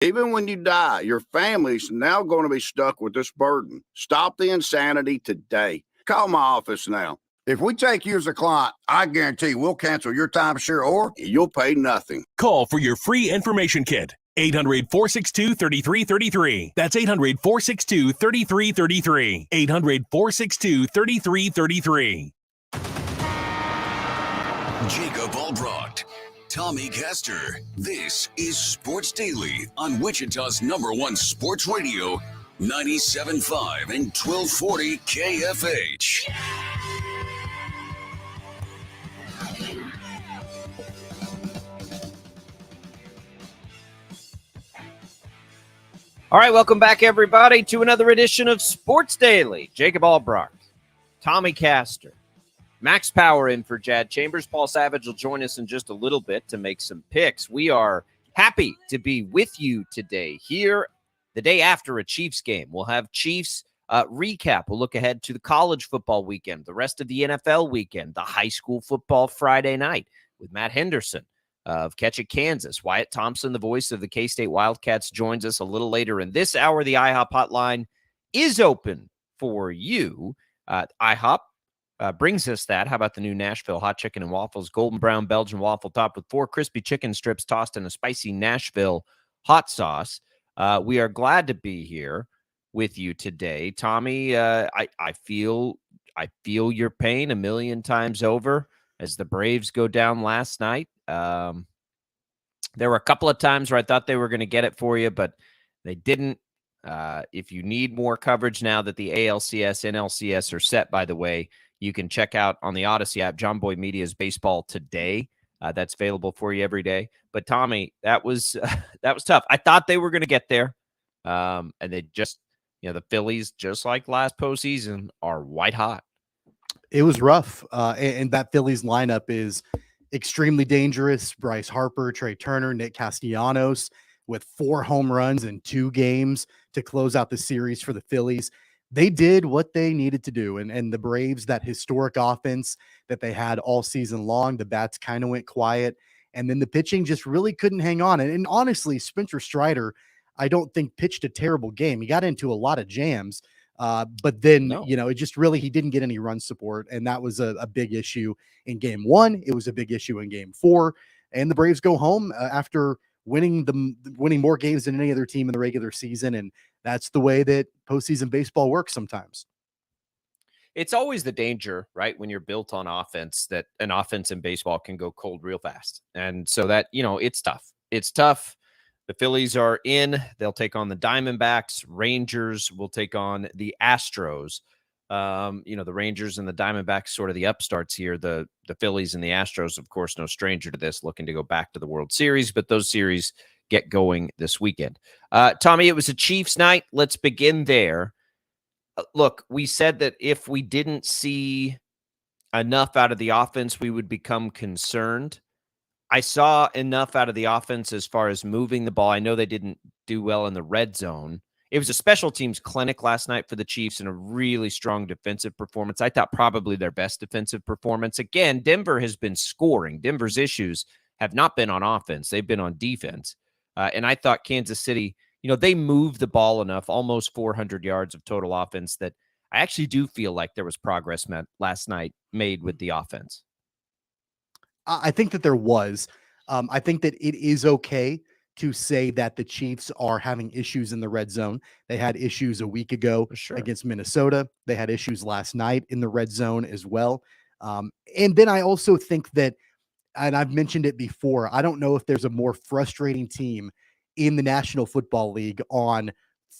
Even when you die, your family's now going to be stuck with this burden. Stop the insanity today. Call my office now. If we take you as a client, I guarantee we'll cancel your timeshare or you'll pay nothing. Call for your free information kit. 800-462-3333. That's 800-462-3333. 800-462-3333. Jacob Albracht, Tommy Castor. This is Sports Daily on Wichita's #1 sports radio, 97.5 and 1240 KFH. All right, welcome back, everybody, to another edition of Sports Daily. Jacob Albracht, Tommy Castor, Max Power in for Jad Chambers. Paul Savage will join us in just a little bit to make some picks. We are happy to be with you today here the day after a Chiefs game. We'll have Chiefs recap. We'll look ahead to the college football weekend, the rest of the NFL weekend, the high school football Friday night with Matt Henderson of Ketchick, Kansas. Wyatt Thompson, the voice of the K-State Wildcats, joins us a little later in this hour. The IHOP hotline is open for you. IHOP brings us that. How about the new Nashville hot chicken and waffles, golden brown Belgian waffle topped with 4 crispy chicken strips tossed in a spicy Nashville hot sauce. We are glad to be here with you today. Tommy, I feel your pain a million times over as the Braves go down last night. There were a couple of times where I thought they were going to get it for you, but they didn't. If you need more coverage now that the ALCS, NLCS are set, by the way, you can check out on the Odyssey app, John Boy Media's Baseball Today. That's available for you every day. But Tommy, that was tough. I thought they were going to get there. And they just, the Phillies, just like last postseason, are white hot. It was rough. And that Phillies lineup is extremely dangerous. Bryce Harper, Trey Turner, Nick Castellanos with 4 home runs in 2 games to close out the series for the Phillies. They did what they needed to do. And the Braves, that historic offense that they had all season long, the bats kind of went quiet. And then the pitching just really couldn't hang on. And honestly, Spencer Strider, I don't think pitched a terrible game. He got into a lot of jams. But then, it just really, he didn't get any run support. And that was a big issue in game 1. It was a big issue in game 4. And the Braves go home after winning more games than any other team in the regular season. And that's the way that postseason baseball works sometimes. It's always the danger, right? When you're built on offense, that an offense in baseball can go cold real fast. And so that, it's tough. It's tough. The Phillies are in. They'll take on the Diamondbacks. Rangers will take on the Astros. The Rangers and the Diamondbacks, sort of the upstarts here. The Phillies and the Astros, of course, no stranger to this, looking to go back to the World Series, but those series get going this weekend. Tommy, it was a Chiefs night. Let's begin there. Look, we said that if we didn't see enough out of the offense, we would become concerned. I saw enough out of the offense as far as moving the ball. I know they didn't do well in the red zone. It was a special teams clinic last night for the Chiefs and a really strong defensive performance. I thought probably their best defensive performance. Again, Denver has been scoring. Denver's issues have not been on offense. They've been on defense. And I thought Kansas City, they moved the ball enough, almost 400 yards of total offense, that I actually do feel like there was progress last night made with the offense. I think that there was. I think that it is okay to say that the Chiefs are having issues in the red zone. They had issues a week ago against Minnesota. They had issues last night in the red zone as well. And then I also think that, and I've mentioned it before, I don't know if there's a more frustrating team in the National Football League on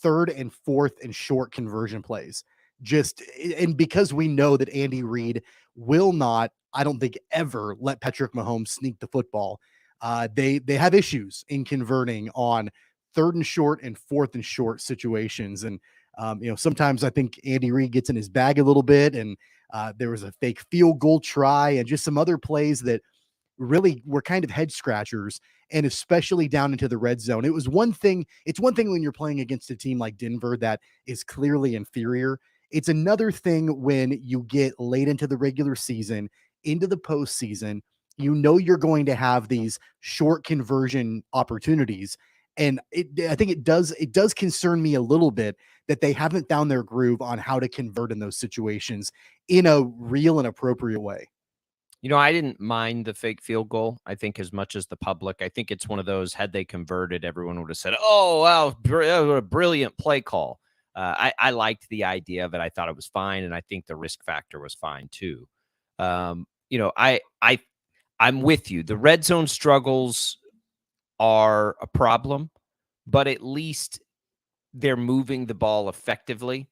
3rd and 4th and short conversion plays. And because we know that Andy Reid will not, I don't think, ever let Patrick Mahomes sneak the football. They have issues in converting on 3rd and short and 4th and short situations. And, sometimes I think Andy Reid gets in his bag a little bit, and there was a fake field goal try and just some other plays that really were kind of head scratchers, and especially down into the red zone. It's one thing when you're playing against a team like Denver that is clearly inferior. It's another thing when you get late into the regular season, into the postseason, you're going to have these short conversion opportunities, And I think it does concern me a little bit that they haven't found their groove on how to convert in those situations in a real and appropriate way. I didn't mind the fake field goal. I think as much as the public, I think it's one of those, had they converted, everyone would have said, oh, wow, what a brilliant play call. I liked the idea of it. I thought it was fine. And I think the risk factor was fine too. I'm with you. The red zone struggles are a problem, but at least they're moving the ball effectively.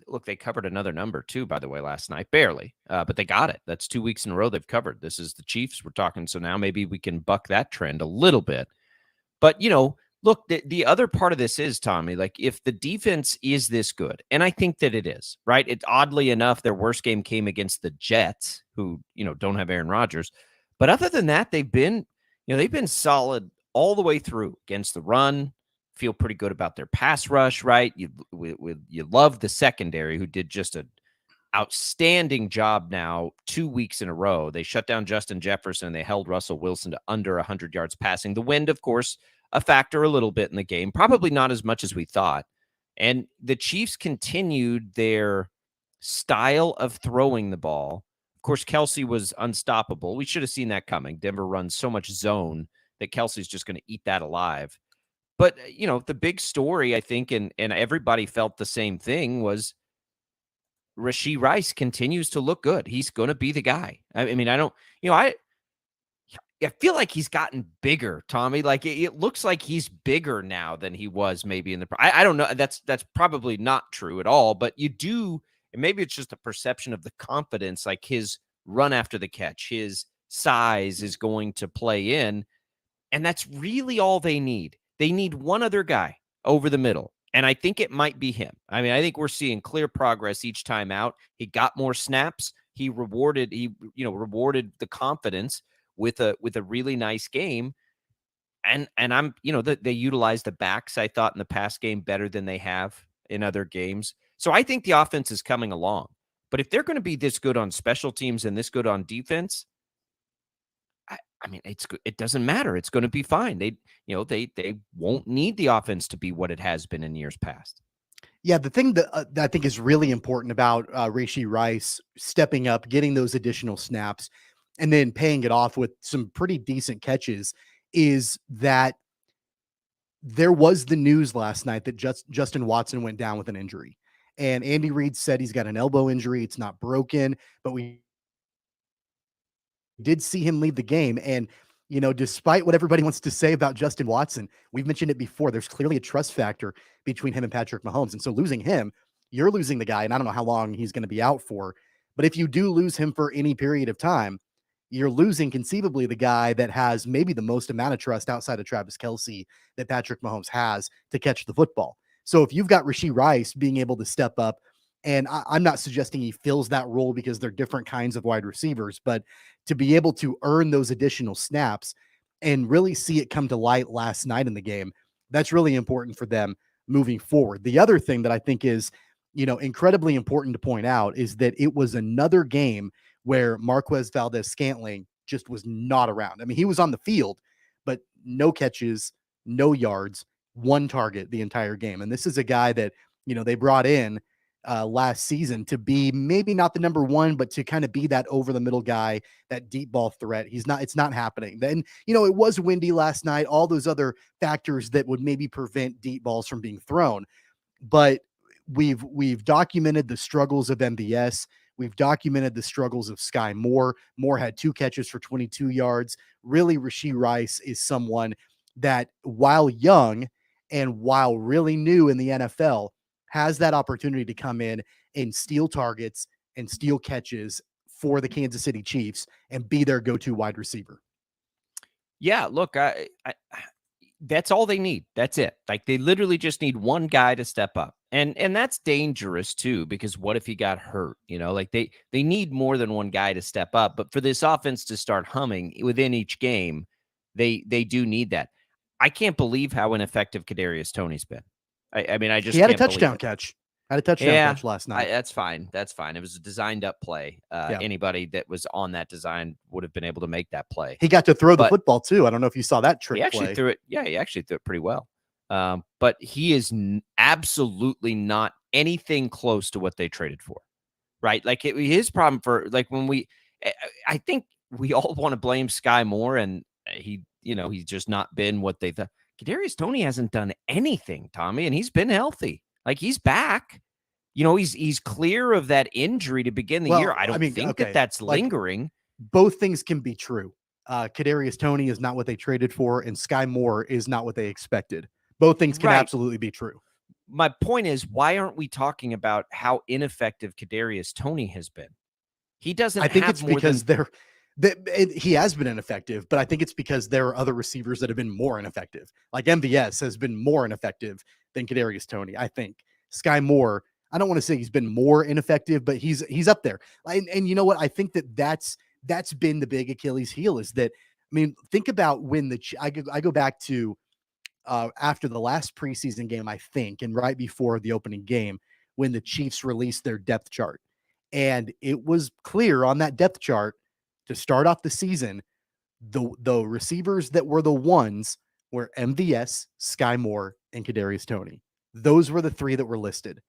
Look, they covered another number too, by the way, last night, barely, but they got it. That's 2 weeks in a row they've covered. This is the Chiefs we're talking. So now maybe we can buck that trend a little bit. But, look, the other part of this is, Tommy, like if the defense is this good, and I think that it is, right? It's oddly enough, their worst game came against the Jets, who, don't have Aaron Rodgers. But other than that, they've been solid all the way through against the run. Feel pretty good about their pass rush, right? You love the secondary, who did just an outstanding job now 2 weeks in a row. They shut down Justin Jefferson, and they held Russell Wilson to under 100 yards passing. The wind, of course, a factor a little bit in the game, probably not as much as we thought. And the Chiefs continued their style of throwing the ball. Of course, Kelsey was unstoppable. We should have seen that coming. Denver runs so much zone that Kelsey's just going to eat that alive. But, the big story, I think, and everybody felt the same thing, was Rashee Rice continues to look good. He's going to be the guy. I mean, I feel like he's gotten bigger, Tommy. Like it looks like he's bigger now than he was maybe in the. I don't know. That's probably not true at all. But you do, and maybe it's just a perception of the confidence. Like his run after the catch, his size is going to play in, and that's really all they need. They need one other guy over the middle, and I think it might be him. I mean, I think we're seeing clear progress each time out. He got more snaps. He rewarded the confidence with a really nice game. And I'm, they utilized the backs, I thought, in the past game better than they have in other games. So I think the offense is coming along. But if they're going to be this good on special teams and this good on defense, I mean, it doesn't matter. It's going to be fine. They won't need the offense to be what it has been in years past. Yeah, the thing that I think is really important about Rashee Rice stepping up, getting those additional snaps, and then paying it off with some pretty decent catches is that there was the news last night that Justin Watson went down with an injury. And Andy Reid said he's got an elbow injury. It's not broken, but we did see him leave the game. And, despite what everybody wants to say about Justin Watson, we've mentioned it before, there's clearly a trust factor between him and Patrick Mahomes. And so losing him, you're losing the guy. And I don't know how long he's going to be out for, but if you do lose him for any period of time, you're losing conceivably the guy that has maybe the most amount of trust outside of Travis Kelce that Patrick Mahomes has to catch the football. So if you've got Rashee Rice being able to step up, and I'm not suggesting he fills that role because they're different kinds of wide receivers, but to be able to earn those additional snaps and really see it come to light last night in the game, that's really important for them moving forward. The other thing that I think is, incredibly important to point out is that it was another game where Marquez Valdez-Scantling just was not around. I mean, he was on the field, but no catches, no yards, one target the entire game. And this is a guy that, they brought in last season to be maybe not the number one, but to kind of be that over the middle guy, that deep ball threat. It's not happening. Then, it was windy last night, all those other factors that would maybe prevent deep balls from being thrown. But we've documented the struggles of MVS. We've documented the struggles of Sky Moore. Moore had 2 catches for 22 yards. Really, Rashee Rice is someone that, while young and while really new in the NFL, has that opportunity to come in and steal targets and steal catches for the Kansas City Chiefs and be their go-to wide receiver. Yeah, look, I that's all they need. That's it. Like they literally just need one guy to step up. And that's dangerous too, because what if he got hurt? Like they need more than one guy to step up. But for this offense to start humming within each game, they do need that. I can't believe how ineffective Kadarius Toney's been. I mean, I just he had a can't touchdown believe it. catch. Had a touchdown catch last night. That's fine. That's fine. It was a designed up play. Anybody that was on that design would have been able to make that play. He got to throw the football too. I don't know if you saw that trick He actually play. threw it. Yeah, he actually threw it pretty well. But he is absolutely not anything close to what they traded for, right? Like his problem for like when I think we all want to blame Sky Moore, and he's just not been what they thought. Kadarius Toney hasn't done anything, Tommy, and he's been healthy. Like he's back. He's clear of that injury to begin the year. I don't think that's lingering. Both things can be true. Kadarius Toney is not what they traded for, and Sky Moore is not what they expected. Both things can absolutely be true. My point is, why aren't we talking about how ineffective Kadarius Toney has been? He doesn't. I think it's because he has been ineffective, but I think it's because there are other receivers that have been more ineffective. Like MVS has been more ineffective than Kadarius Toney. I think Sky Moore, I don't want to say he's been more ineffective, but he's up there. And you know what? I think that's been the big Achilles heel is that, I mean, think about when I go back to after the last preseason game, I think, and right before the opening game, when the Chiefs released their depth chart. And it was clear on that depth chart to start off the season, the receivers that were the ones were MVS, Sky Moore, and Kadarius Toney. Those were the three that were listed.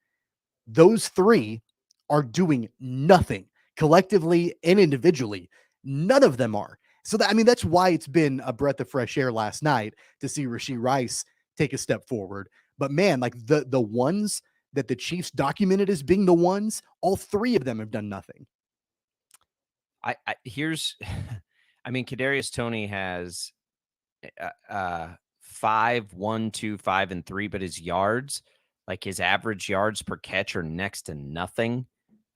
Those three are doing nothing collectively and individually. None of them are. So that's why it's been a breath of fresh air last night to see Rashee Rice take a step forward. But man, like the ones that the Chiefs documented as being the ones, all three of them have done nothing. Kadarius Toney has 5, 1, 2, 5, and 3, but his yards, like his average yards per catch, are next to nothing.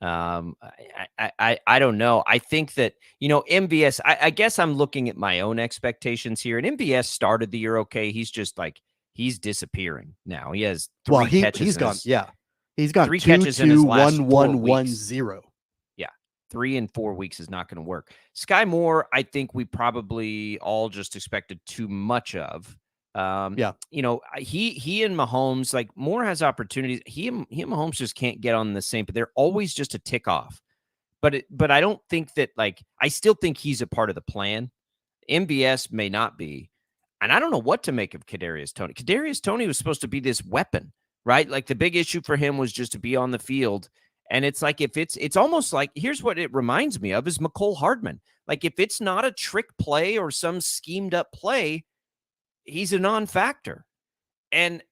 I don't know. I think that, MVS, I guess I'm looking at my own expectations here. And MVS started the year okay. He's just like, he's disappearing now. He has three catches. He's gone. He's gone 3 2, catches in his last 1, 1, 0. Yeah. 3 and 4 weeks is not going to work. Sky Moore, I think we probably all just expected too much of. He and Mahomes, like Moore has opportunities. He and Mahomes just can't get on the same, but they're always just a tick off. But I don't think that, like, I still think he's a part of the plan. MVS may not be. And I don't know what to make of Kadarius Toney. Kadarius Toney was supposed to be this weapon, right? Like the big issue for him was just to be on the field. And it's like, it's almost like, here's what it reminds me of is McCole Hardman. Like if it's not a trick play or some schemed up play, he's a non-factor. And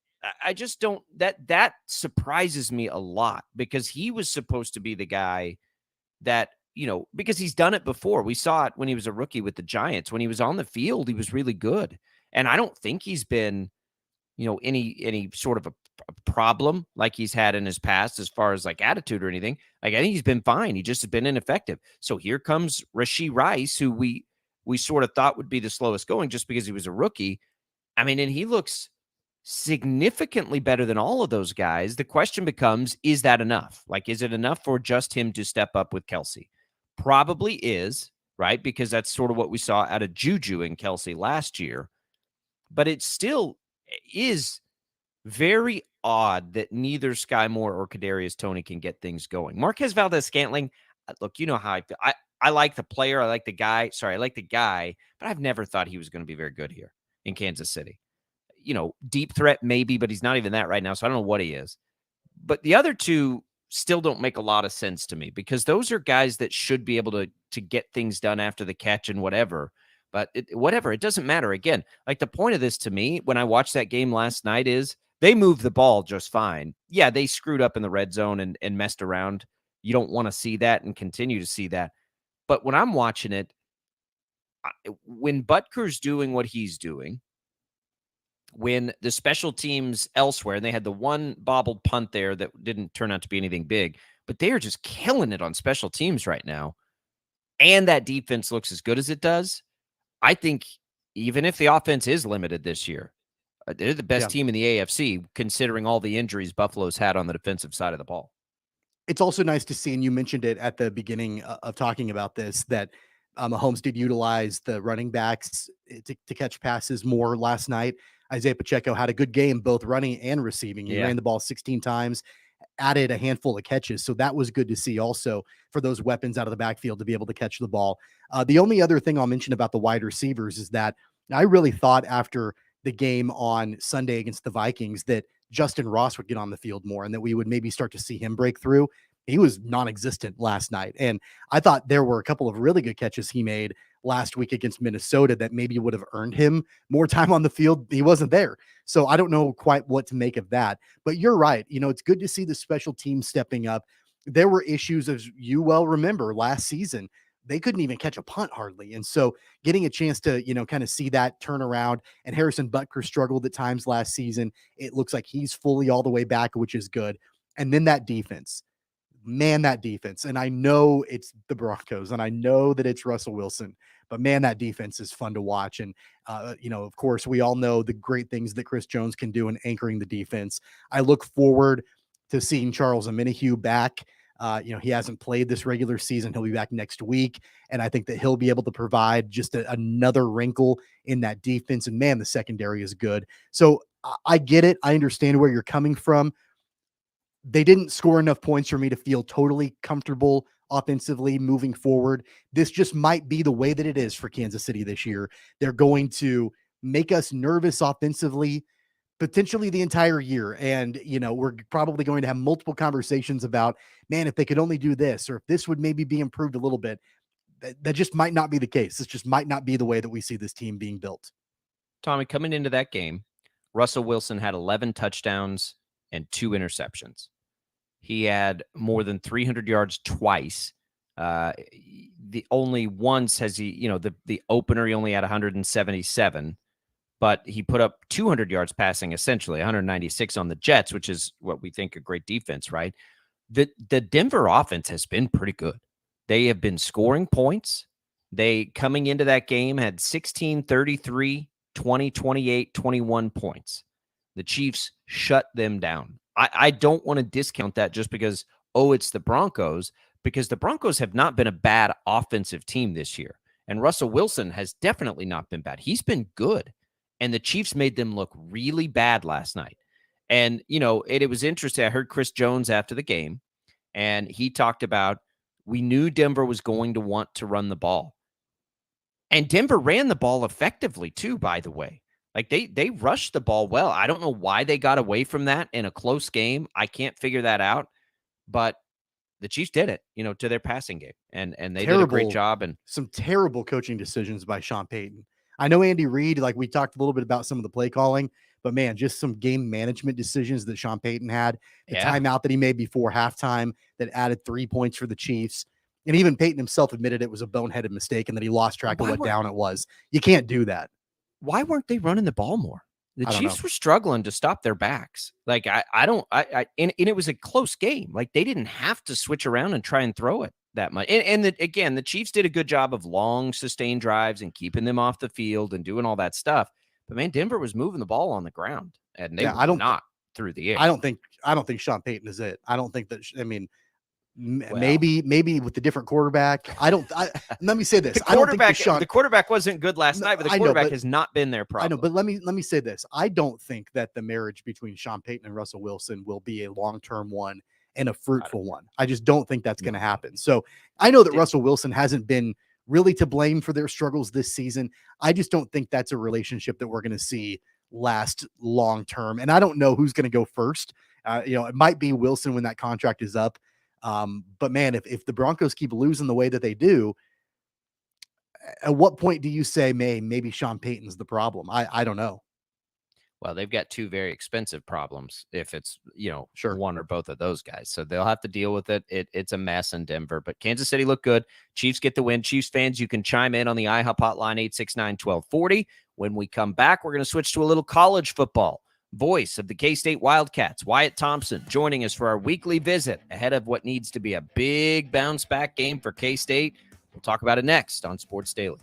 I just don't, that surprises me a lot because he was supposed to be the guy that, because he's done it before. We saw it when he was a rookie with the Giants. When he was on the field, he was really good. And I don't think he's been, any sort of a problem like he's had in his past as far as like attitude or anything. Like I think he's been fine. He just has been ineffective. So here comes Rashee Rice, who we sort of thought would be the slowest going just because he was a rookie. And he looks significantly better than all of those guys. The question becomes, is that enough? Like, is it enough for just him to step up with Kelsey? Probably is, right? Because that's sort of what we saw out of Juju and Kelsey last year. But it still is very odd that neither Sky Moore or Kadarius Toney can get things going. Marquez Valdez-Scantling, look, you know how I feel. I like the player. I like the guy. Sorry, I like the guy, but I've never thought he was going to be very good here in Kansas City. Deep threat maybe, but he's not even that right now, so I don't know what he is. But the other two still don't make a lot of sense to me because those are guys that should be able to get things done after the catch and whatever. But it doesn't matter. Again, like the point of this to me, when I watched that game last night is they moved the ball just fine. Yeah, they screwed up in the red zone and messed around. You don't want to see that and continue to see that. But when I'm watching it, when Butker's doing what he's doing, when the special teams elsewhere, and they had the one bobbled punt there that didn't turn out to be anything big, but they are just killing it on special teams right now. And that defense looks as good as it does. I think even if the offense is limited this year, they're the best team in the AFC, considering all the injuries Buffalo's had on the defensive side of the ball. It's also nice to see, and you mentioned it at the beginning of talking about this, that Mahomes did utilize the running backs to catch passes more last night. Isaiah Pacheco had a good game, both running and receiving. He ran the ball 16 times, added a handful of catches. So that was good to see also for those weapons out of the backfield to be able to catch the ball. The only other thing I'll mention about the wide receivers is that I really thought after the game on Sunday against the Vikings that Justin Ross would get on the field more and that we would maybe start to see him break through. He was non-existent last night. And I thought there were a couple of really good catches he made last week against Minnesota that maybe would have earned him more time on the field. He wasn't there. So I don't know quite what to make of that, but you're right. It's good to see the special team stepping up. There were issues, as you well remember, last season. They couldn't even catch a punt hardly. And so getting a chance to, kind of see that turn around, and Harrison Butker struggled at times last season. It looks like he's fully all the way back, which is good. And then that defense. Man, that defense. And I know it's the Broncos and I know that it's Russell Wilson, but man, that defense is fun to watch. And, of course, we all know the great things that Chris Jones can do in anchoring the defense. I look forward to seeing Charles Omenihu back. He hasn't played this regular season. He'll be back next week. And I think that he'll be able to provide just another wrinkle in that defense. And man, the secondary is good. So I get it. I understand where you're coming from. They didn't score enough points for me to feel totally comfortable offensively moving forward. This just might be the way that it is for Kansas City this year. They're going to make us nervous offensively, potentially the entire year. And, we're probably going to have multiple conversations about, man, if they could only do this, or if this would maybe be improved a little bit. That just might not be the case. This just might not be the way that we see this team being built. Tommy, coming into that game, Russell Wilson had 11 touchdowns and 2 interceptions. He had more than 300 yards twice. The only once has he, the opener, he only had 177, but he put up 200 yards passing, essentially 196 on the Jets, which is what we think a great defense, right? The Denver offense has been pretty good. They have been scoring points. They, coming into that game, had 16, 33, 20, 28, 21 points. The Chiefs shut them down. I don't want to discount that just because, it's the Broncos, because the Broncos have not been a bad offensive team this year. And Russell Wilson has definitely not been bad. He's been good. And the Chiefs made them look really bad last night. And, it was interesting. I heard Chris Jones after the game, and he talked about, we knew Denver was going to want to run the ball. And Denver ran the ball effectively too, by the way. Like they rushed the ball well. I don't know why they got away from that in a close game. I can't figure that out. But the Chiefs did it, to their passing game. And they did a great job. And some terrible coaching decisions by Sean Payton. I know Andy Reid, like we talked a little bit about some of the play calling, but man, just some game management decisions that Sean Payton had. The timeout that he made before halftime that added 3 points for the Chiefs. And even Payton himself admitted it was a boneheaded mistake and that he lost track of what down it was. You can't do that. Why weren't they running the ball more? The Chiefs were struggling to stop their backs. Like and it was a close game. Like they didn't have to switch around and try and throw it that much. And the Chiefs did a good job of long sustained drives and keeping them off the field and doing all that stuff. But man, Denver was moving the ball on the ground and they were not through the air. I don't think Sean Payton is it. I don't think that. Maybe with the different quarterback. Let me say this. The quarterback wasn't good last night, but the quarterback has not been their problem. I know, but let me say this. I don't think that the marriage between Sean Payton and Russell Wilson will be a long-term one and a fruitful one. I just don't think that's going to happen. So I know that Russell Wilson hasn't been really to blame for their struggles this season. I just don't think that's a relationship that we're going to see last long-term. And I don't know who's going to go first. It might be Wilson when that contract is up. But man, if the Broncos keep losing the way that they do, at what point do you say, maybe Sean Payton's the problem? I don't know. Well, they've got 2 very expensive problems if it's, one or both of those guys. So they'll have to deal with it. It's a mess in Denver, but Kansas City looked good. Chiefs get the win. Chiefs fans, you can chime in on the IHOP hotline 869-1240. When we come back, we're going to switch to a little college football. Voice of the K-State Wildcats, Wyatt Thompson, joining us for our weekly visit ahead of what needs to be a big bounce-back game for K-State. We'll talk about it next on Sports Daily.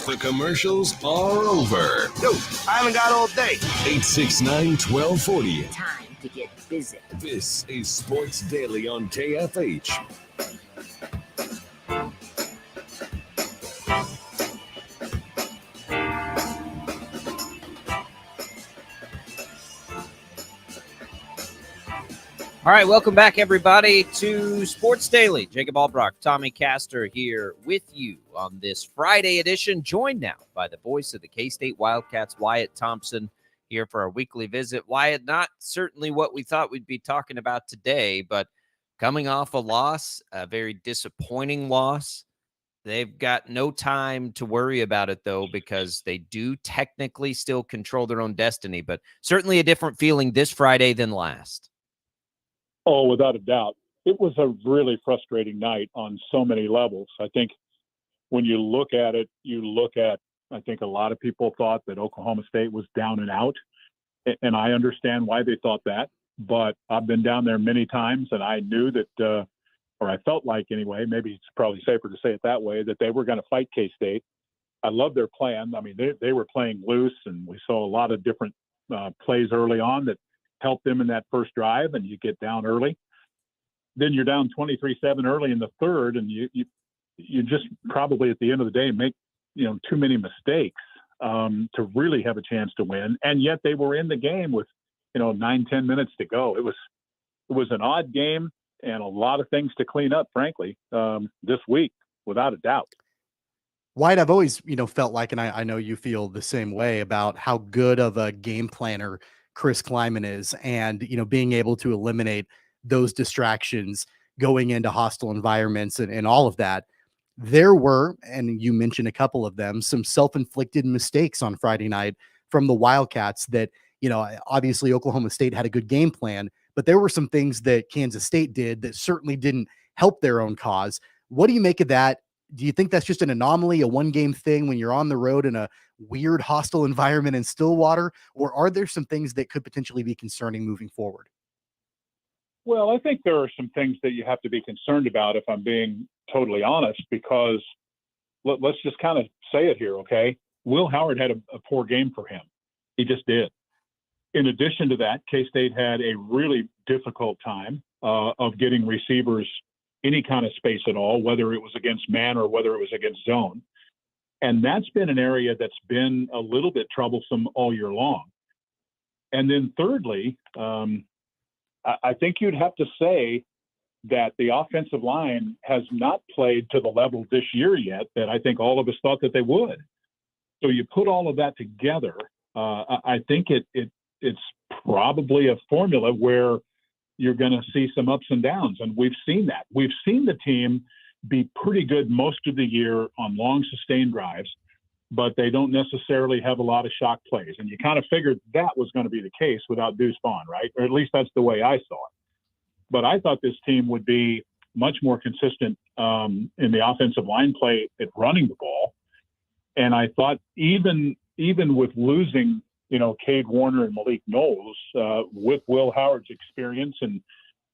for commercials are over. Dude, I haven't got all day. 869-1240. Time to get busy. This is Sports Daily on KFH. All right, welcome back, everybody, to Sports Daily. Jacob Albracht, Tommy Castor here with you on this Friday edition, joined now by the voice of the K-State Wildcats, Wyatt Thompson, here for our weekly visit. Wyatt, not certainly what we thought we'd be talking about today, but coming off a loss, a very disappointing loss. They've got no time to worry about it, though, because they do technically still control their own destiny, but certainly a different feeling this Friday than last. Oh, without a doubt. It was a really frustrating night on so many levels. I think when you look at it, I think a lot of people thought that Oklahoma State was down and out. And I understand why they thought that. But I've been down there many times, and I knew that, or I felt like anyway, maybe it's probably safer to say it that way, that they were going to fight K-State. I love their plan. I mean, they were playing loose, and we saw a lot of different plays early on that help them in that first drive, and you get down early. Then you're down 23-7 early in the third, and you just probably at the end of the day make too many mistakes to really have a chance to win. And yet they were in the game with 9-10 minutes to go. It was an odd game and a lot of things to clean up, frankly, this week, without a doubt. White, I've always felt like, and I know you feel the same way about how good of a game planner Chris Kleiman is, and being able to eliminate those distractions going into hostile environments and all of that. There were, and you mentioned a couple of them, some self-inflicted mistakes on Friday night from the Wildcats that, obviously Oklahoma State had a good game plan, but there were some things that Kansas State did that certainly didn't help their own cause. What do you make of that? Do you think that's just an anomaly, a one-game thing when you're on the road in a weird hostile environment in Stillwater, or are there some things that could potentially be concerning moving forward? Well, I think there are some things that you have to be concerned about, if I'm being totally honest, because let's just kind of say it here, okay? Will Howard had a poor game for him. He just did. In addition to that, K-State had a really difficult time of getting receivers any kind of space at all, whether it was against man or whether it was against zone. And that's been an area that's been a little bit troublesome all year long. And then thirdly, I think you'd have to say that the offensive line has not played to the level this year yet that I think all of us thought that they would. So you put all of that together, I think it's probably a formula where you're going to see some ups and downs. And we've seen that. We've seen the team be pretty good most of the year on long sustained drives, but they don't necessarily have a lot of shock plays. And you kind of figured that was going to be the case without Deuce Vaughn, right? Or at least that's the way I saw it. But I thought this team would be much more consistent in the offensive line play at running the ball. And I thought even with losing, Cade Warner and Malik Knowles, with Will Howard's experience and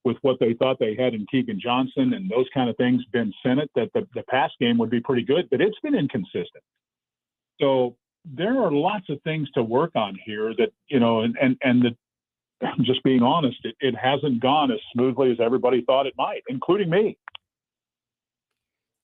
with what they thought they had in Keegan Johnson and those kind of things, Ben Sinnott, that the pass game would be pretty good, but it's been inconsistent. So there are lots of things to work on here that, just being honest, it hasn't gone as smoothly as everybody thought it might, including me.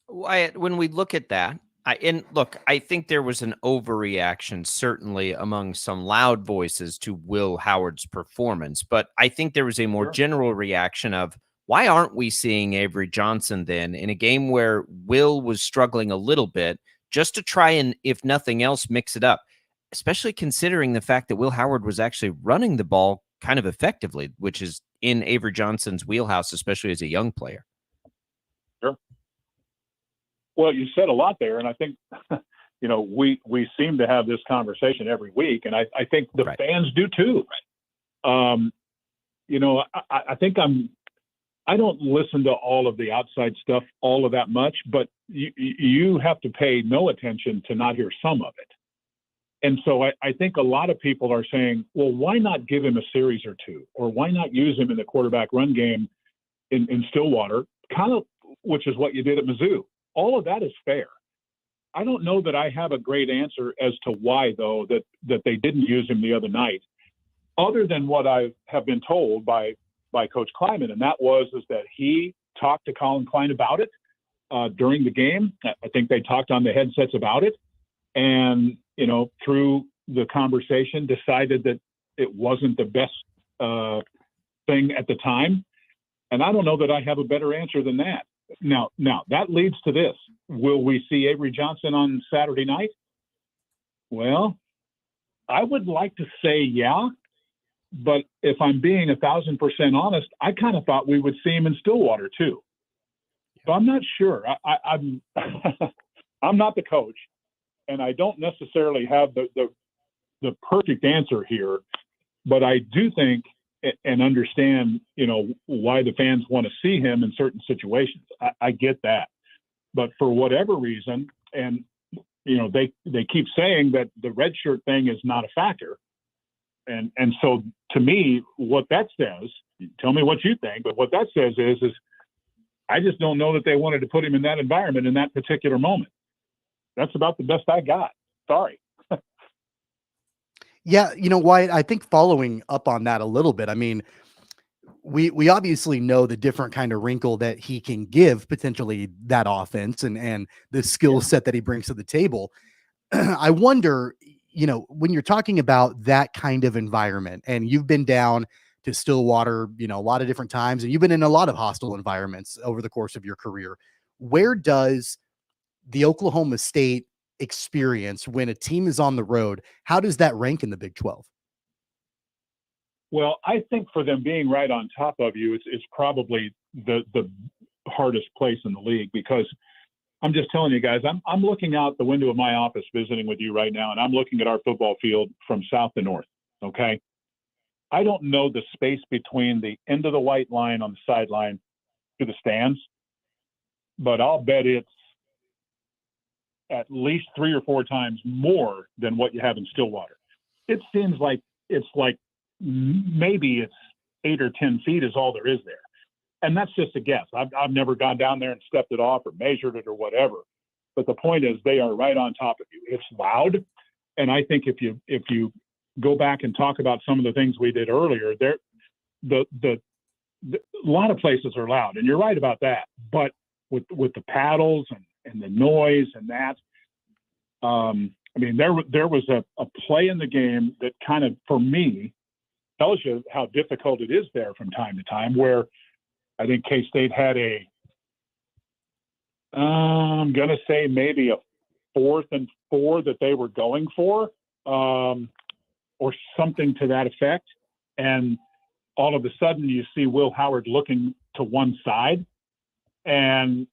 Wyatt, when we look at that, I think there was an overreaction, certainly among some loud voices, to Will Howard's performance. But I think there was a more general reaction of, why aren't we seeing Avery Johnson then in a game where Will was struggling a little bit, just to try and, if nothing else, mix it up, especially considering the fact that Will Howard was actually running the ball kind of effectively, which is in Avery Johnson's wheelhouse, especially as a young player. Sure. Well, you said a lot there, and I think, we seem to have this conversation every week, and I think the fans do too. I think I don't listen to all of the outside stuff all of that much, but you have to pay no attention to not hear some of it. And so I think a lot of people are saying, well, why not give him a series or two? Or why not use him in the quarterback run game in Stillwater, kind of, which is what you did at Mizzou. All of that is fair. I don't know that I have a great answer as to why, though, that they didn't use him the other night, other than what I have been told by Coach Kleiman, and that is that he talked to Colin Klein about it during the game. I think they talked on the headsets about it, and through the conversation, decided that it wasn't the best thing at the time. And I don't know that I have a better answer than that. Now that leads to this. Will we see Avery Johnson on Saturday night? Well, I would like to say yeah, but if I'm being 1,000% honest, I kind of thought we would see him in Stillwater too. So I'm not sure. I'm I'm not the coach, and I don't necessarily have the perfect answer here, but I do think and understand, why the fans want to see him in certain situations. I get that. But for whatever reason, and, they keep saying that the red shirt thing is not a factor. And so to me, what that says, tell me what you think, but what that says is I just don't know that they wanted to put him in that environment in that particular moment. That's about the best I got. Sorry. Yeah, Wyatt, I think following up on that a little bit, I mean, we obviously know the different kind of wrinkle that he can give potentially that offense and the skill set that he brings to the table. I wonder, when you're talking about that kind of environment, and you've been down to Stillwater, a lot of different times, and you've been in a lot of hostile environments over the course of your career, where does the Oklahoma State experience when a team is on the road, how does that rank in the Big 12? Well, I think for them being right on top of you, it's probably the hardest place in the league, because I'm just telling you guys, I'm looking out the window of my office visiting with you right now, and I'm looking at our football field from south to north. Okay. I don't know the space between the end of the white line on the sideline to the stands, but I'll bet it's at least 3 or 4 times more than what you have in Stillwater. It seems like maybe it's 8 or 10 feet is all there is there. And that's just a guess. I've never gone down there and stepped it off or measured it or whatever. But the point is, they are right on top of you. It's loud. And I think if you go back and talk about some of the things we did earlier, a lot of places are loud, and you're right about that. But with the paddles and the noise and that, there was a play in the game that kind of, for me, tells you how difficult it is there from time to time, where I think K-State had I'm going to say maybe a 4th and 4 that they were going for, or something to that effect. And all of a sudden you see Will Howard looking to one side, and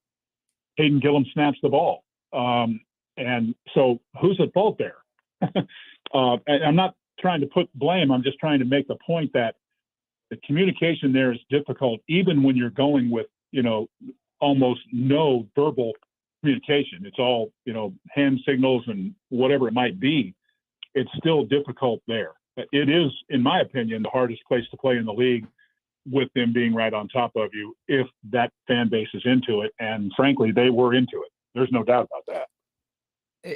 Hayden Gillum snaps the ball. And so who's at fault there? And I'm not trying to put blame. I'm just trying to make the point that the communication there is difficult, even when you're going with, almost no verbal communication. It's all, hand signals and whatever it might be. It's still difficult there. It is, in my opinion, the hardest place to play in the league, with them being right on top of you, if that fan base is into it. And frankly, they were into it. There's no doubt about that.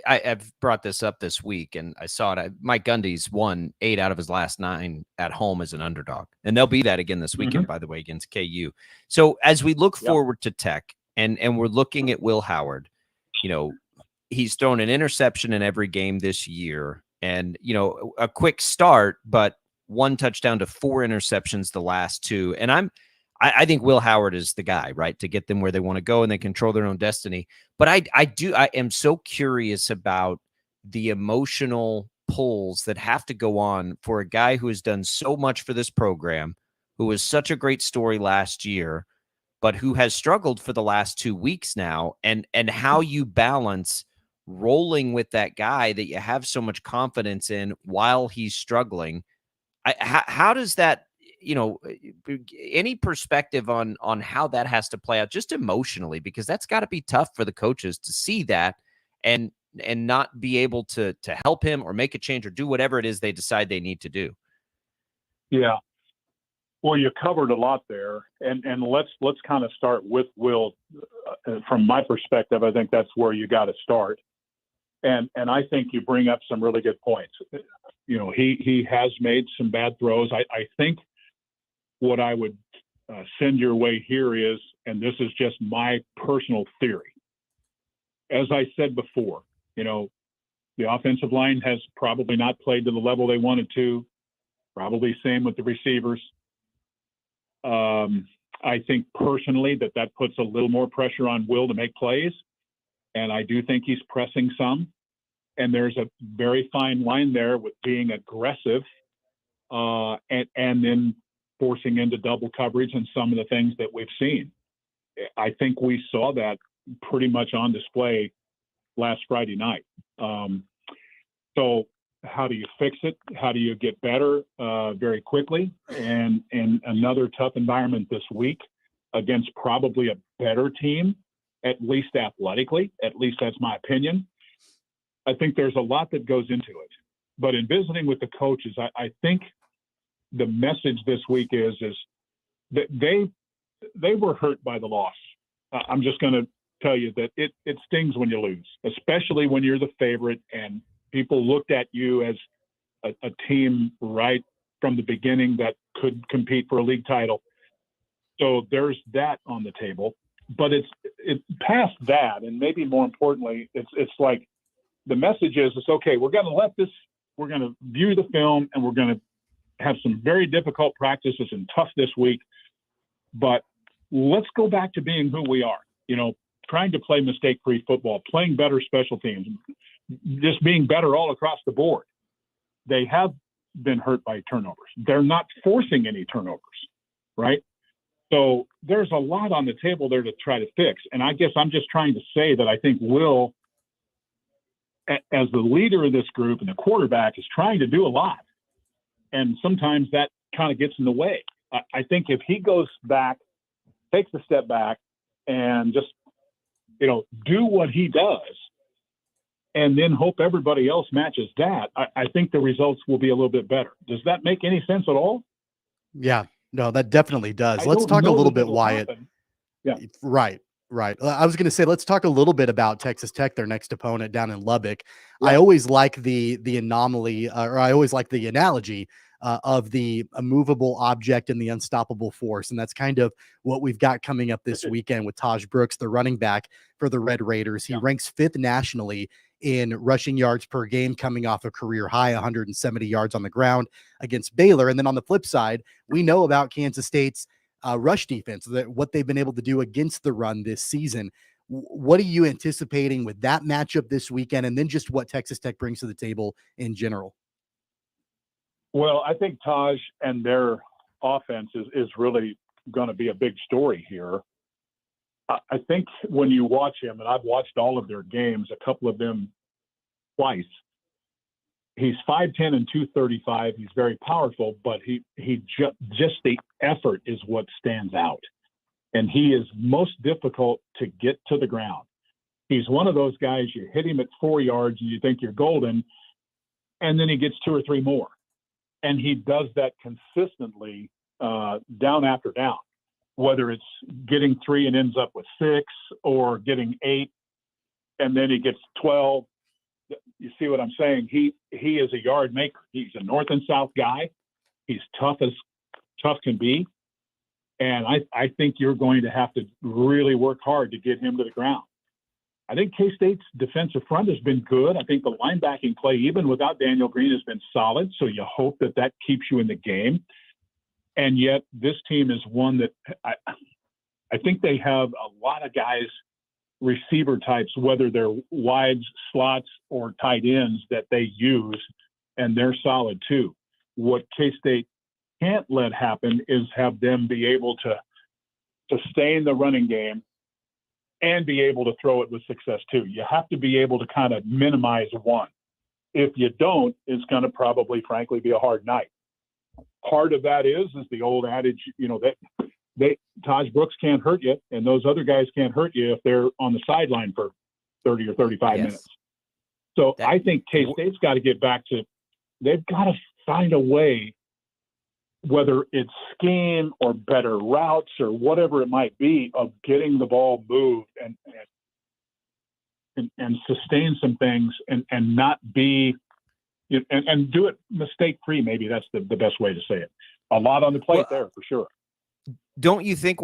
I've brought this up this week, and I saw it. Mike Gundy's won 8 out of his last 9 at home as an underdog, and they'll be that again this weekend, by the way, against KU. So as we look forward to Tech, and we're looking at Will Howard, he's thrown an interception in every game this year, and a quick start, but 1 touchdown to 4 interceptions the last 2. And I think Will Howard is the guy, right, to get them where they want to go, and they control their own destiny. But I am so curious about the emotional pulls that have to go on for a guy who has done so much for this program, who was such a great story last year, but who has struggled for the last 2 weeks now, and how you balance rolling with that guy that you have so much confidence in while he's struggling. How does that, any perspective on how that has to play out just emotionally, because that's got to be tough for the coaches to see that and not be able to help him or make a change or do whatever it is they decide they need to do. Yeah. Well, you covered a lot there, and let's kind of start with Will. From my perspective, I think that's where you got to start. And I think you bring up some really good points. You know, he has made some bad throws. I think what I would send your way here is, and this is just my personal theory, as I said before, you know, the offensive line has probably not played to the level they wanted to. Probably same with the receivers. I think personally that puts a little more pressure on Will to make plays. And I do think he's pressing some. And there's a very fine line there with being aggressive and then forcing into double coverage and some of the things that we've seen. I think we saw that pretty much on display last Friday night. So how do you fix it? How do you get better very quickly? And another tough environment this week against probably a better team, at least athletically. At least that's my opinion. I think there's a lot that goes into it. But in visiting with the coaches, I think the message this week is that they were hurt by the loss. I'm just going to tell you that it stings when you lose, especially when you're the favorite and people looked at you as a team right from the beginning that could compete for a league title. So there's that on the table. But it's past that, and maybe more importantly, it's like the message is it's okay. We're going to view the film, and we're going to have some very difficult practices and tough this week. But let's go back to being who we are. You know, trying to play mistake-free football, playing better special teams, just being better all across the board. They have been hurt by turnovers. They're not forcing any turnovers, right? So there's a lot on the table there to try to fix. And I guess I'm just trying to say that I think Will, as the leader of this group and the quarterback, is trying to do a lot. And sometimes that kind of gets in the way. I think if he goes back, takes a step back, and just, you know, do what he does, and then hope everybody else matches that, I think the results will be a little bit better. Does that make any sense at all? Yeah, no, that definitely does. Let's talk a little bit, Wyatt. Yeah. Right. I was going to say, let's talk a little bit about Texas Tech, their next opponent down in Lubbock. Yeah. I always like the anomaly, or I always like the analogy of the immovable object and the unstoppable force. And that's kind of what we've got coming up this weekend with Taj Brooks, the running back for the Red Raiders. He ranks 5th nationally in rushing yards per game, coming off a career high 170 yards on the ground against Baylor. And then on the flip side, we know about Kansas State's rush defense, that what they've been able to do against the run this season. What are you anticipating with that matchup this weekend, and then just what Texas Tech brings to the table in general? Well, I think Taj and their offense is really going to be a big story here. I think when you watch him, and I've watched all of their games, a couple of them twice, he's 5'10" and 235. He's very powerful, but he just the effort is what stands out. And he is most difficult to get to the ground. He's one of those guys, you hit him at 4 yards and you think you're golden, and then he gets 2 or 3 more. And he does that consistently down after down, whether it's getting 3 and ends up with 6, or getting 8 and then he gets 12. You see what I'm saying? He is a yard maker. He's a north and south guy. He's tough as tough can be. And I think you're going to have to really work hard to get him to the ground. I think K-State's defensive front has been good. I think the linebacking play, even without Daniel Green, has been solid. So you hope that keeps you in the game. And yet this team is one that I think they have a lot of guys, receiver types, whether they're wides, slots, or tight ends, that they use, and they're solid too. What K-State can't let happen is have them be able to sustain the running game and be able to throw it with success too. You have to be able to kind of minimize one. If you don't, it's going to probably, frankly, be a hard night. Part of that is the old adage, that Taj Brooks can't hurt you, and those other guys can't hurt you if they're on the sideline for 30 or 35 minutes. So I think K-State's got to get back to, they've got to find a way, whether it's scheme or better routes or whatever it might be, of getting the ball moved and and sustain some things and not be and do it mistake free. Maybe that's the best way to say it. A lot on the plate there for sure. Don't you think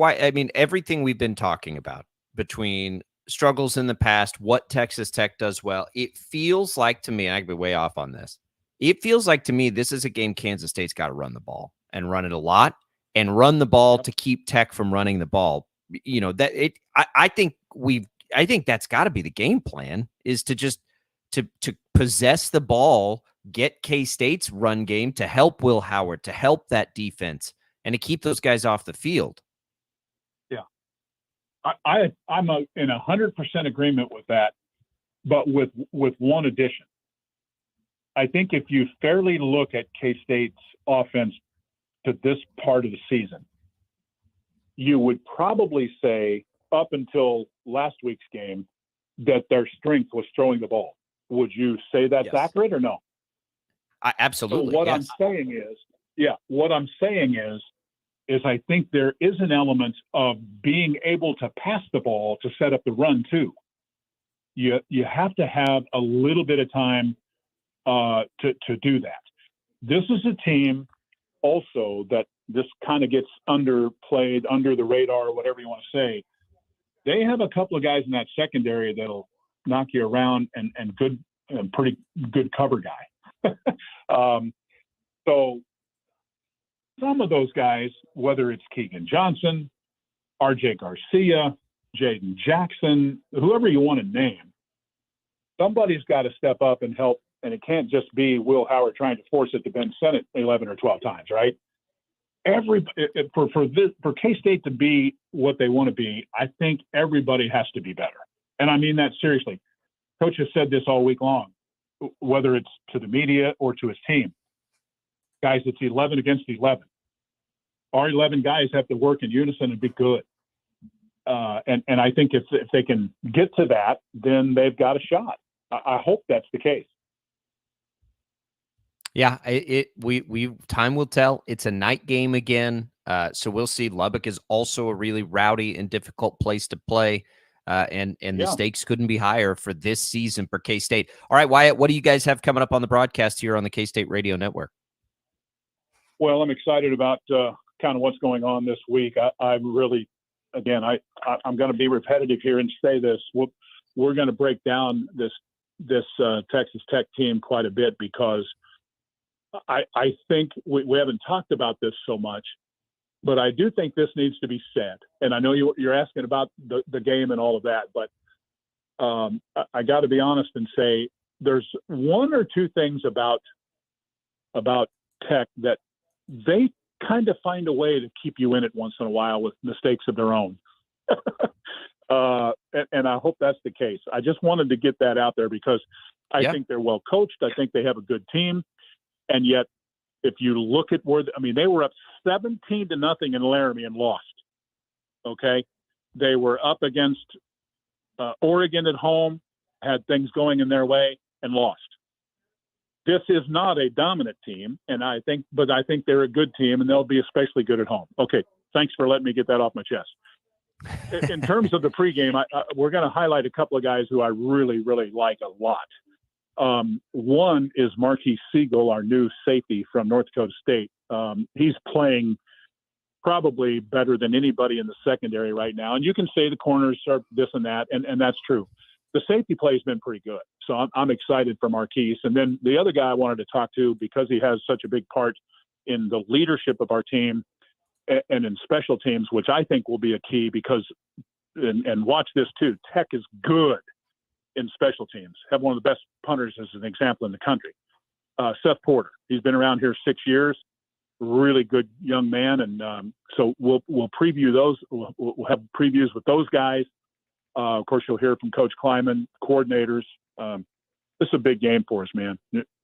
everything we've been talking about between struggles in the past, what Texas Tech does well, it feels like to me, and I could be way off on this, it feels like to me this is a game Kansas State's got to run the ball and run it a lot and run the ball to keep Tech from running the ball. I think that's got to be the game plan, is to just to possess the ball, get K-State's run game to help Will Howard, to help that defense, and to keep those guys off the field. Yeah, I'm in 100% agreement with that, but with one addition. I think if you fairly look at K-State's offense to this part of the season, you would probably say up until last week's game that their strength was throwing the ball. Would you say that's accurate or no? Absolutely. So what I'm saying is I think there is an element of being able to pass the ball to set up the run too. You have to have a little bit of time to do that. This is a team also that this kind of gets underplayed, under the radar, whatever you want to say. They have a couple of guys in that secondary that'll knock you around and good, pretty good cover guy. So some of those guys, whether it's Keegan Johnson, RJ Garcia, Jaden Jackson, whoever you want to name, somebody's got to step up and help. And it can't just be Will Howard trying to force it to Ben Sennett 11 or 12 times, right? For K-State to be what they want to be, I think everybody has to be better. And I mean that seriously. Coach has said this all week long, whether it's to the media or to his team. Guys, it's 11 against 11. Our 11 guys have to work in unison and be good. And I think if they can get to that, then they've got a shot. I hope that's the case. Yeah, time will tell. It's a night game again, so we'll see. Lubbock is also a really rowdy and difficult place to play, and the stakes couldn't be higher for this season for K-State. All right, Wyatt, what do you guys have coming up on the broadcast here on the K-State Radio Network? Well, I'm excited about kind of what's going on this week. I'm really, again, I'm going to be repetitive here and say this. We're going to break down this Texas Tech team quite a bit, because I think we haven't talked about this so much, but I do think this needs to be said. And I know you're asking about the game and all of that, but I got to be honest and say there's one or two things about Tech that they kind of find a way to keep you in it once in a while with mistakes of their own. And I hope that's the case. I just wanted to get that out there because I think they're well coached. I think they have a good team. And yet, if you look at they were up 17-0 in Laramie and lost. Okay. They were up against Oregon at home, had things going in their way, and lost. This is not a dominant team, I think they're a good team, and they'll be especially good at home. Okay. Thanks for letting me get that off my chest. In terms of the pregame, we're going to highlight a couple of guys who I really, really like a lot. One is Marquis Siegel, our new safety from North Dakota State. He's playing probably better than anybody in the secondary right now. And you can say the corners are this and that, and that's true. The safety play has been pretty good. So I'm excited for Marquis. And then the other guy I wanted to talk to, because he has such a big part in the leadership of our team and in special teams, which I think will be a key, because, and watch this too, Tech is good in special teams, have one of the best punters as an example in the country. Seth Porter, he's been around here 6 years, really good young man. And so we'll preview those. We'll have previews with those guys. Of course, you'll hear from Coach Kleiman, coordinators. This is a big game for us, man.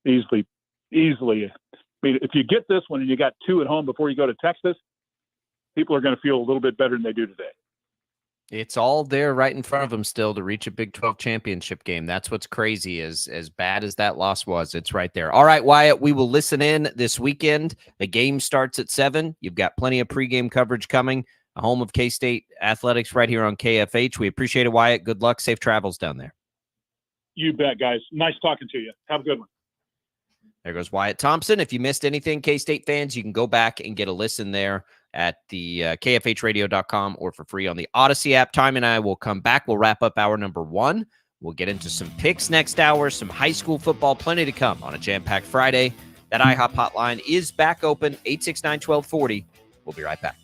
Easily. I mean, if you get this one and you got two at home before you go to Texas, people are going to feel a little bit better than they do today. It's all there right in front of them still to reach a Big 12 championship game. That's what's crazy. As bad as that loss was, it's right there. All right, Wyatt, we will listen in this weekend. The game starts at 7. You've got plenty of pregame coverage coming. A home of K-State athletics right here on KFH. We appreciate it, Wyatt. Good luck. Safe travels down there. You bet, guys. Nice talking to you. Have a good one. There goes Wyatt Thompson. If you missed anything, K-State fans, you can go back and get a listen there at the kfhradio.com or for free on the Odyssey app. Tommy and I will come back. We'll wrap up hour number 1. We'll get into some picks next hour, some high school football, plenty to come on a jam-packed Friday. That IHOP hotline is back open, 869-1240. We'll be right back.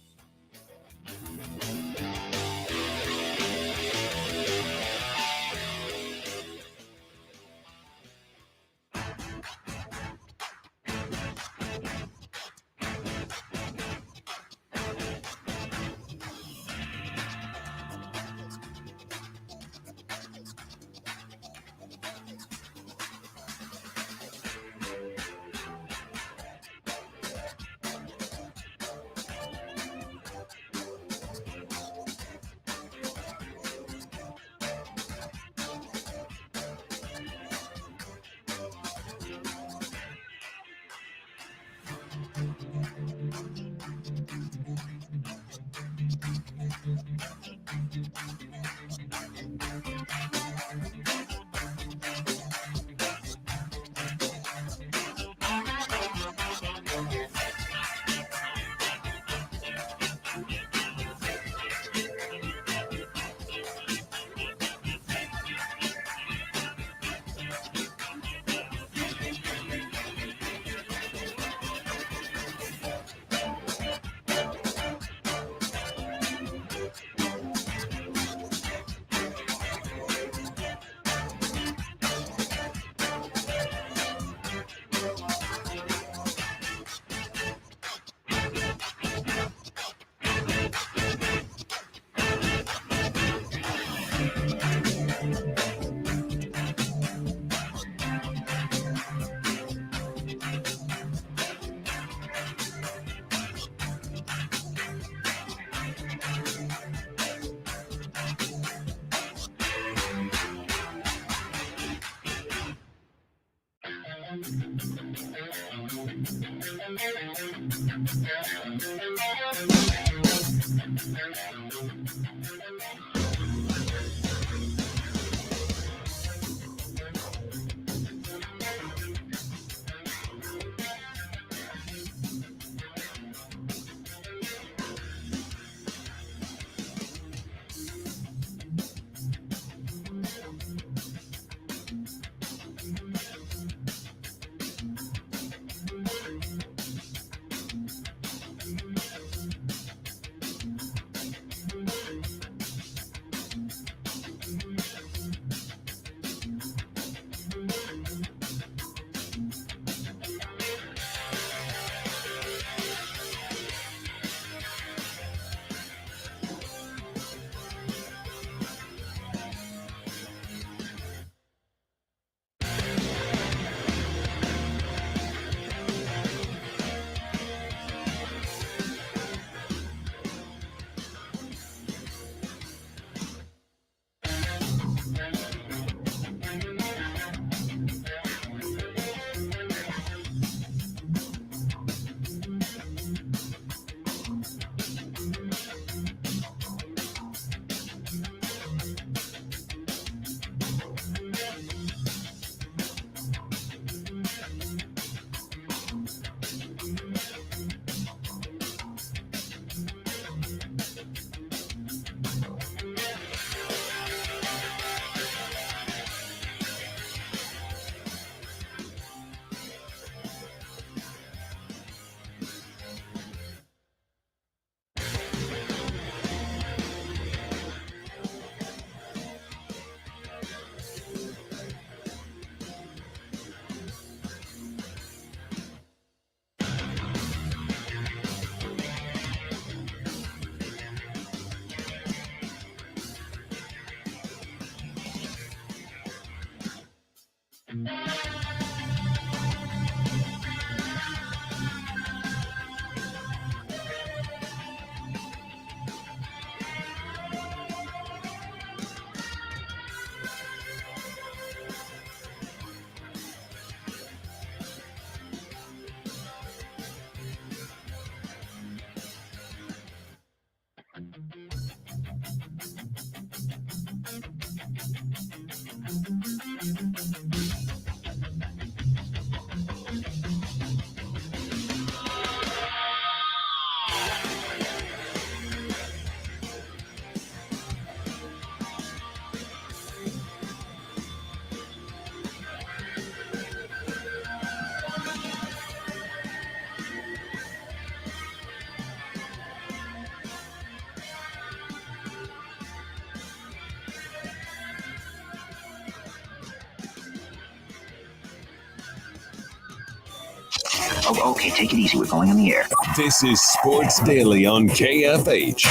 Oh, okay, take it easy. We're going on the air. This is Sports Daily on KFH.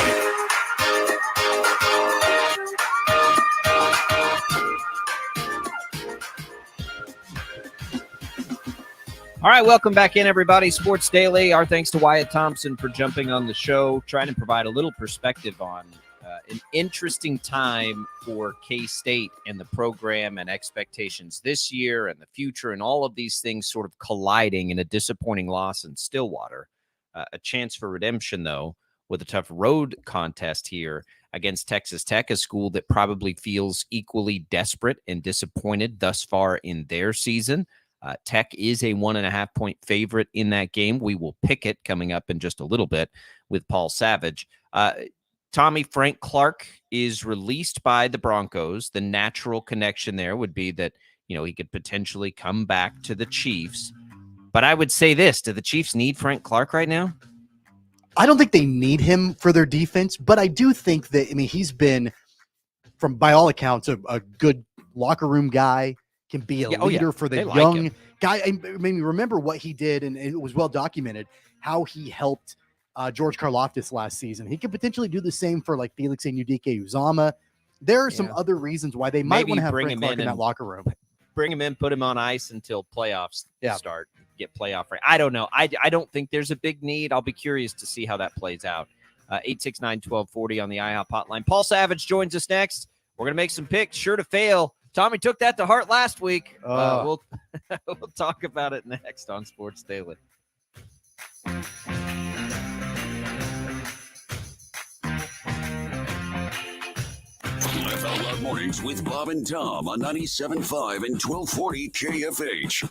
All right, welcome back in, everybody. Sports Daily. Our thanks to Wyatt Thompson for jumping on the show, trying to provide a little perspective on an interesting time for K-State and the program and expectations this year and the future and all of these things sort of colliding in a disappointing loss in Stillwater. A chance for redemption, though, with a tough road contest here against Texas Tech, a school that probably feels equally desperate and disappointed thus far in their season. Tech is a 1.5-point favorite in that game. We will pick it coming up in just a little bit with Paul Savage. Tommy, Frank Clark is released by the Broncos. The natural connection there would be that, he could potentially come back to the Chiefs. But I would say this, do the Chiefs need Frank Clark right now? I don't think they need him for their defense, but I do think that, he's been, by all accounts, a good locker room guy, can be a leader for the young guy. I mean, remember what he did, and it was well documented, how he helped George Karlaftis last season. He could potentially do the same for like Felix Anudike-Uzomah. There are some other reasons why they might want to have Frank Clark in that locker room. Bring him in, put him on ice until playoffs start, get playoff right. I don't know. I don't think there's a big need. I'll be curious to see how that plays out. 869-1240 on the IHOP hotline. Paul Savage joins us next. We're going to make some picks, sure to fail. Tommy took that to heart last week. We'll talk about it next on Sports Daily. NFL Loud Mornings with Bob and Tom on 97.5 and 1240 KFH.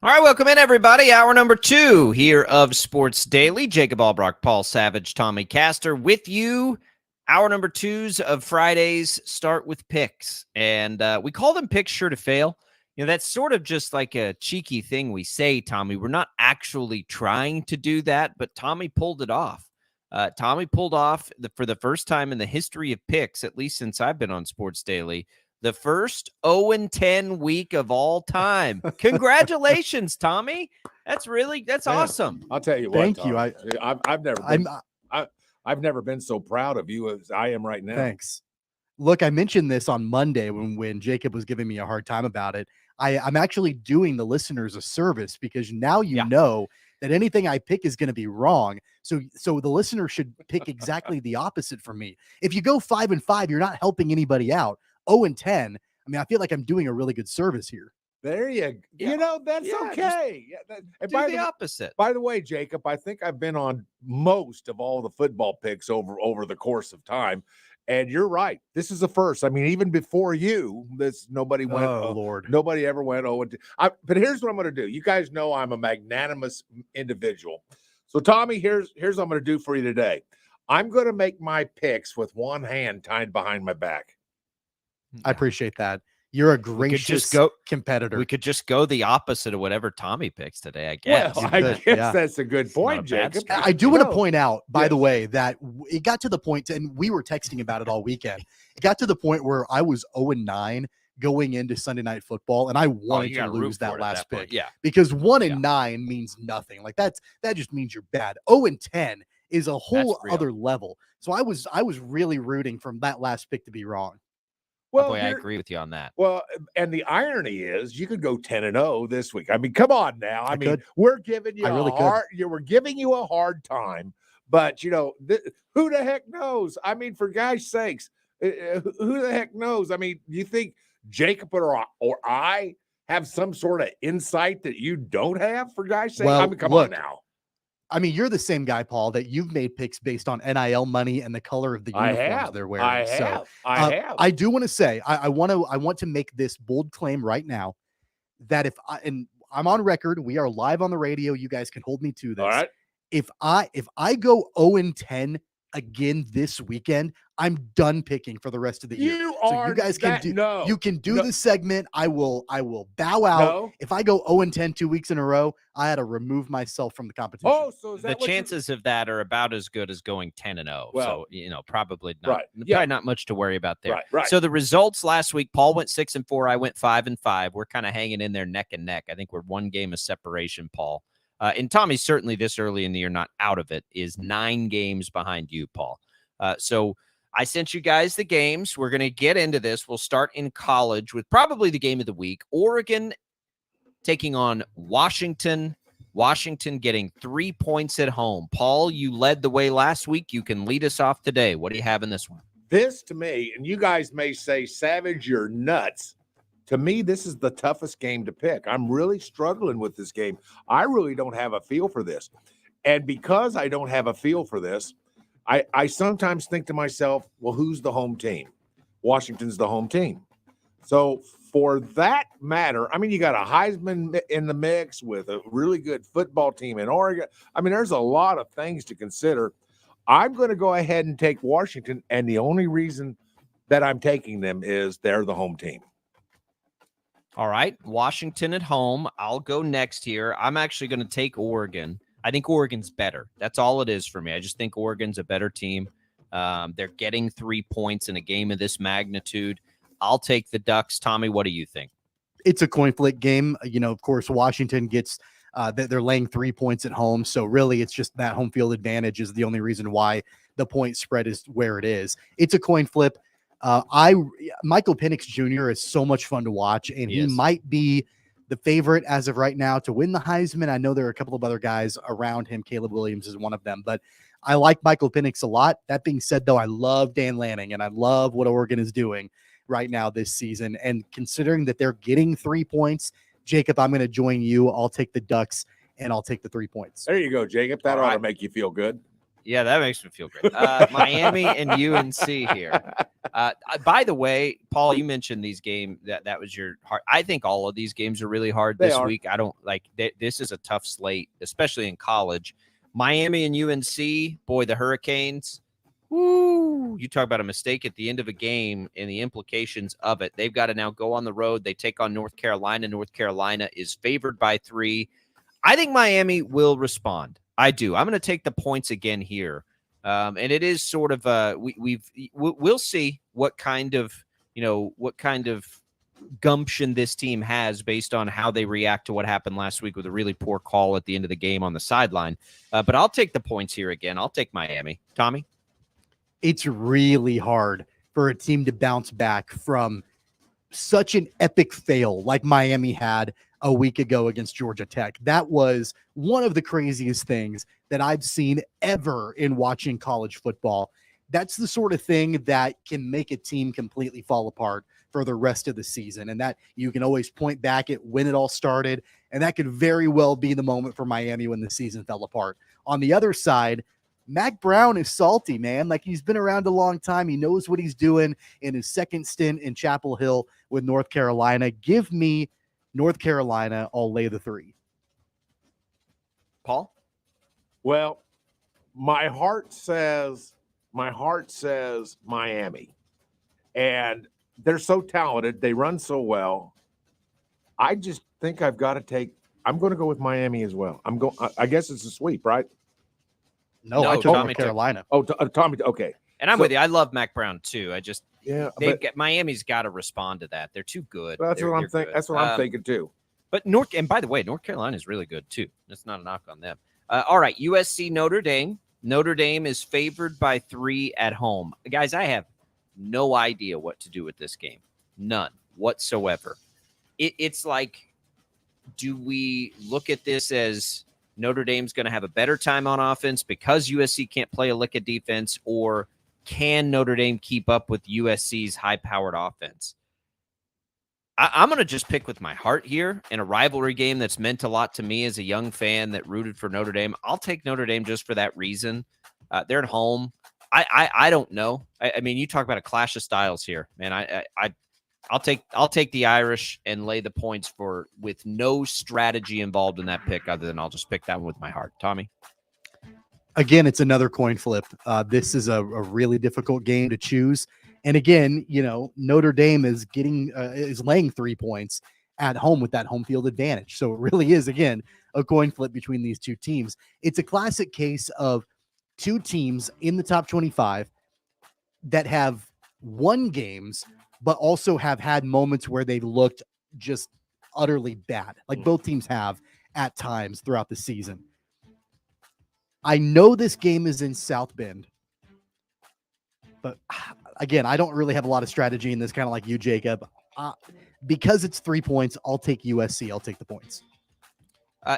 All right, welcome in, everybody. Hour number 2 here of Sports Daily. Jacob Albracht, Paul Savage, Tommy Castor with you. Hour number 2s of Fridays start with picks, and we call them picks sure to fail. You know, that's sort of just like a cheeky thing we say, Tommy. We're not actually trying to do that, but Tommy pulled it off. Tommy pulled off, for the first time in the history of picks, at least since I've been on Sports Daily, the first 0-10 week of all time. Congratulations, Tommy. That's awesome. I'll tell you what. Thank you. I've never been so proud of you as I am right now. Thanks. Look, I mentioned this on Monday when Jacob was giving me a hard time about it. I'm actually doing the listeners a service because now you know that anything I pick is going to be wrong. So the listener should pick exactly the opposite from me. If you go 5-5, you're not helping anybody out. 0-10. I mean, I feel like I'm doing a really good service here. There you go. Yeah. You know, that's okay. And do the opposite. By the way, Jacob, I think I've been on most of all the football picks over the course of time. And you're right. This is the first. I mean, even before you, nobody went. Oh, Lord. Nobody ever went 0-10. But here's what I'm going to do. You guys know I'm a magnanimous individual. So, Tommy, here's what I'm going to do for you today. I'm going to make my picks with one hand tied behind my back. I appreciate that. You're a gracious competitor. We could just go the opposite of whatever Tommy picks today, I guess. Well, I guess that's a good point, Jacob. I do want to point out, by the way, that it got to the point, and we were texting about it all weekend. It got to the point where I was 0-9 going into Sunday Night Football, and I wanted to lose that last pick. Yeah, because 1-9 means nothing. Like that just means you're bad. 0-10 is a whole other level. So I was really rooting from that last pick to be wrong. Well, I agree with you on that. Well, and the irony is you could go 10-0 this week. I mean, come on now. I mean, we're giving you we're giving you a hard time, but you know, who the heck knows? I mean, for guys' sakes, who the heck knows? I mean, you think Jacob or I have some sort of insight that you don't have, for guys' sake? Well, I mean, come on now. I mean, you're the same guy, Paul, that you've made picks based on NIL money and the color of the uniforms they're wearing. I have. I do want to say, I want to make this bold claim right now that and I'm on record, we are live on the radio. You guys can hold me to this. All right. If I go 0-10 again this weekend, I'm done picking for the rest of the year. You guys can do the segment. I will bow out. No. If I go 0-10 2 weeks in a row, I had to remove myself from the competition. Oh, so is that the chances of that are about as good as going 10-0. Well, so, you know, probably not. Right. Probably not much to worry about there. Right. So the results last week, Paul went 6-4. I went 5-5. We're kind of hanging in there neck and neck. I think we're one game of separation, Paul. And Tommy, certainly this early in the year, not out of it, is 9 games behind you, Paul. So I sent you guys the games. We're going to get into this. We'll start in college with probably the game of the week. Oregon taking on Washington. Washington getting 3 points at home. Paul, you led the way last week. You can lead us off today. What do you have in this one? This, to me, and you guys may say, Savage, you're nuts. To me, this is the toughest game to pick. I'm really struggling with this game. I really don't have a feel for this. And because I don't have a feel for this, I sometimes think to myself, well, who's the home team? Washington's the home team. So for that matter, I mean, you got a Heisman in the mix with a really good football team in Oregon. I mean, there's a lot of things to consider. I'm going to go ahead and take Washington, and the only reason that I'm taking them is they're the home team. All right, Washington at home. I'll go next here. I'm actually going to take Oregon. I think Oregon's better. That's all it is for me. I just think Oregon's a better team. They're getting 3 points in a game of this magnitude. I'll take the Ducks. Tommy, what do you think? It's a coin flip game. You know, of course, Washington gets they're laying 3 points at home. So really, it's just that home field advantage is the only reason why the point spread is where it is. It's a coin flip. Michael Penix Jr. is so much fun to watch, and he might be the favorite as of right now to win the Heisman. I know there are a couple of other guys around him. Caleb Williams is one of them, but I like Michael Penix a lot. That being said, though, I love Dan Lanning, and I love what Oregon is doing right now this season. And considering that they're getting 3 points, Jacob, I'm going to join you. I'll take the Ducks, and I'll take the 3 points. There you go, Jacob. That ought to make you feel good. Yeah, that makes me feel great. Miami and UNC here. By the way, Paul, you mentioned these games. That was your hard. I think all of these games are really hard this week. I don't like this is a tough slate, especially in college. Miami and UNC, boy, the Hurricanes. Woo! You talk about a mistake at the end of a game and the implications of it. They've got to now go on the road. They take on North Carolina. North Carolina is favored by 3. I think Miami will respond. I do. I'm going to take the points again here. And it is sort of we'll see what kind of gumption this team has based on how they react to what happened last week with a really poor call at the end of the game on the sideline. But I'll take the points here again. I'll take Miami. Tommy? It's really hard for a team to bounce back from such an epic fail like Miami had a week ago against Georgia Tech. That was one of the craziest things that I've seen ever in watching college football. That's the sort of thing that can make a team completely fall apart for the rest of the season. And that you can always point back at when it all started. And that could very well be the moment for Miami when the season fell apart. On the other side, Mac Brown is salty, man. Like, he's been around a long time. He knows what he's doing in his second stint in Chapel Hill with North Carolina. Give me North Carolina. I'll lay the 3. Paul? Well, my heart says Miami. And they're so talented. They run so well. I just think I'm going to go with Miami as well. I guess it's a sweep, right? No, I took North Carolina. Tommy. Okay. And I'm with you. I love Mac Brown too. Miami's got to respond to that. They're too good. That's what I'm thinking. That's what I'm thinking too. But by the way, North Carolina is really good too. That's not a knock on them. All right, USC Notre Dame. Notre Dame is favored by 3 at home. Guys, I have no idea what to do with this game. None whatsoever. It's like, do we look at this as Notre Dame's going to have a better time on offense because USC can't play a lick of defense, or can Notre Dame keep up with USC's high-powered offense? I'm going to just pick with my heart here in a rivalry game that's meant a lot to me as a young fan that rooted for Notre Dame. I'll take Notre Dame just for that reason. They're at home. I don't know. I mean, you talk about a clash of styles here, man. I'll take the Irish and lay the points with no strategy involved in that pick other than I'll just pick that one with my heart. Tommy? Again, it's another coin flip. This is a really difficult game to choose. And again, Notre Dame is laying 3 points at home with that home field advantage. So it really is, again, a coin flip between these two teams. It's a classic case of two teams in the top 25 that have won games, but also have had moments where they looked just utterly bad. Like both teams have at times throughout the season. I know this game is in South Bend, but again, I don't really have a lot of strategy in this, kind of like you, Jacob. Because it's 3 points, I'll take USC. I'll take the points.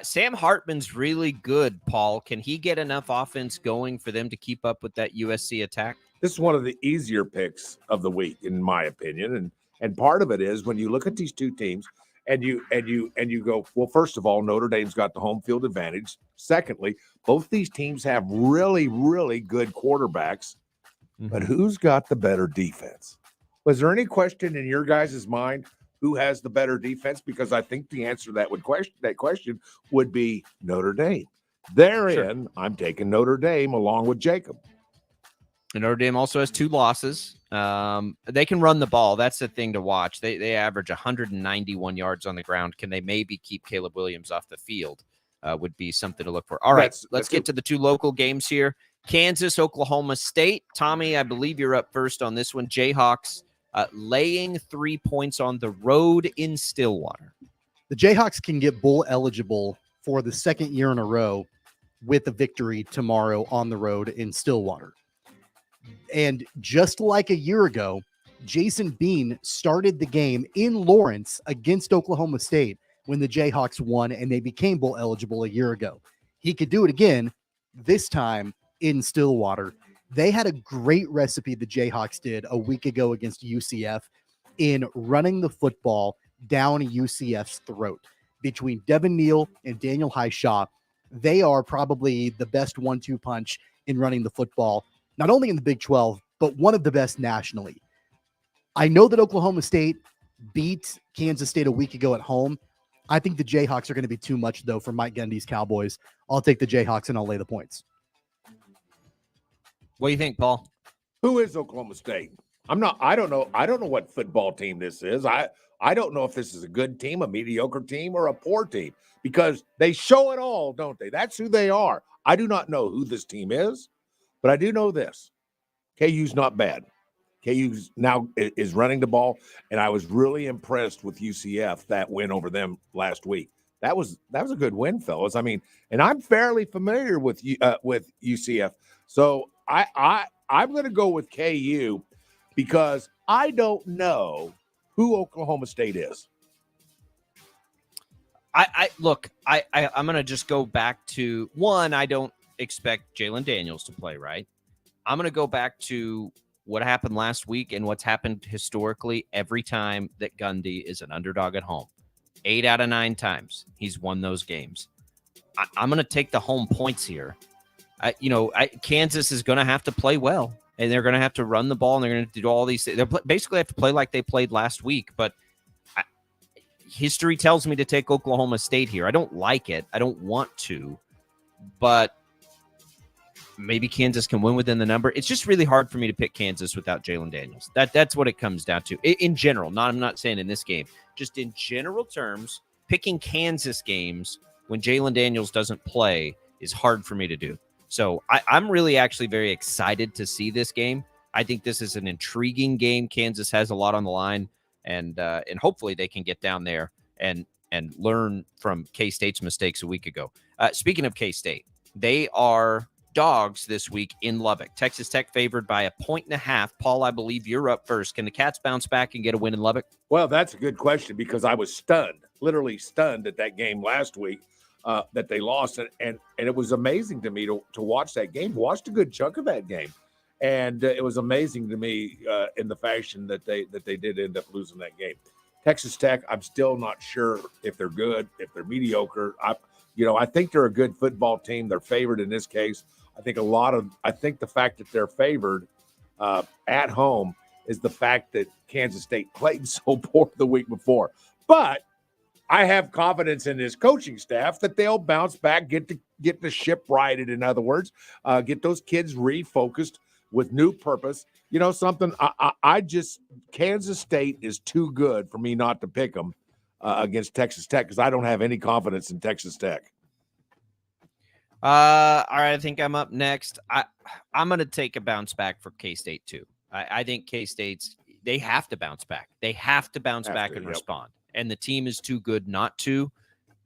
Sam Hartman's really good, Paul. Can he get enough offense going for them to keep up with that USC attack? This is one of the easier picks of the week, in my opinion. And part of it is when you look at these two teams and you go, well, first of all, Notre Dame's got the home field advantage. Secondly, both these teams have really, really good quarterbacks. But who's got the better defense? Was there any question in your guys' mind who has the better defense? Because I think the answer to that question would be Notre Dame. Therein, sure. I'm taking Notre Dame along with Jacob. And Notre Dame also has 2 losses. They can run the ball. That's the thing to watch. They average 191 yards on the ground. Can they maybe keep Caleb Williams off the field? Would be something to look for. All right, let's get to the 2 local games here. Kansas, Oklahoma State. Tommy, I believe you're up first on this one. Jayhawks laying 3 points on the road in Stillwater. The Jayhawks can get bowl eligible for the second year in a row with a victory tomorrow on the road in Stillwater. And just like a year ago, Jason Bean started the game in Lawrence against Oklahoma State when the Jayhawks won and they became bowl eligible a year ago. He could do it again, this time in Stillwater. They had a great recipe, the Jayhawks did a week ago against UCF, in running the football down UCF's throat. Between Devin Neal and Daniel Highshaw, they are probably the best 1-2 punch in running the football, not only in the Big 12, but one of the best nationally. I know that Oklahoma State beat Kansas State a week ago at home. I think the Jayhawks are going to be too much, though, for Mike Gundy's Cowboys. I'll take the Jayhawks and I'll lay the points. What do you think, Paul? Who is Oklahoma State? I don't know. I don't know what football team this is. I don't know if this is a good team, a mediocre team, or a poor team, because they show it all, don't they? That's who they are. I do not know who this team is, but I do know this. KU's not bad. KU's now is running the ball, and I was really impressed with UCF, that win over them last week. That was a good win, fellas. I mean, and I'm fairly familiar with UCF, so I'm going to go with KU because I don't know who Oklahoma State is. I'm going to just go back to one. I don't expect Jalen Daniels to play, right? I'm going to go back to what happened last week and what's happened historically every time that Gundy is an underdog at home. 8 out of 9 times he's won those games. I'm going to take the home points here. Kansas is going to have to play well, and they're going to have to run the ball, and they're going to do all these things. They basically have to play like they played last week, but history tells me to take Oklahoma State here. I don't like it. I don't want to, but maybe Kansas can win within the number. It's just really hard for me to pick Kansas without Jalen Daniels. That's what it comes down to in general. I'm not saying in this game, just in general terms, picking Kansas games when Jalen Daniels doesn't play is hard for me to do. So I'm really actually very excited to see this game. I think this is an intriguing game. Kansas has a lot on the line, and hopefully they can get down there and learn from K-State's mistakes a week ago. Speaking of K-State, they are dogs this week in Lubbock. Texas Tech favored by 1.5. Paul, I believe you're up first. Can the Cats bounce back and get a win in Lubbock? Well, that's a good question because I was stunned, literally stunned at that game last week that they lost. And it was amazing to me to watch that game. Watched a good chunk of that game. And it was amazing to me in the fashion that they did end up losing that game. Texas Tech, I'm still not sure if they're good, if they're mediocre. I think they're a good football team. They're favored in this case. I think the fact that they're favored at home is the fact that Kansas State played so poor the week before. But I have confidence in this coaching staff that they'll bounce back, get the ship righted. In other words, get those kids refocused with new purpose. You know something? Kansas State is too good for me not to pick them against Texas Tech because I don't have any confidence in Texas Tech. All right, I think I'm up next. I'm going to take a bounce back for K-State too. I think K-State's they have to bounce back. They have to bounce back and respond. And the team is too good not to.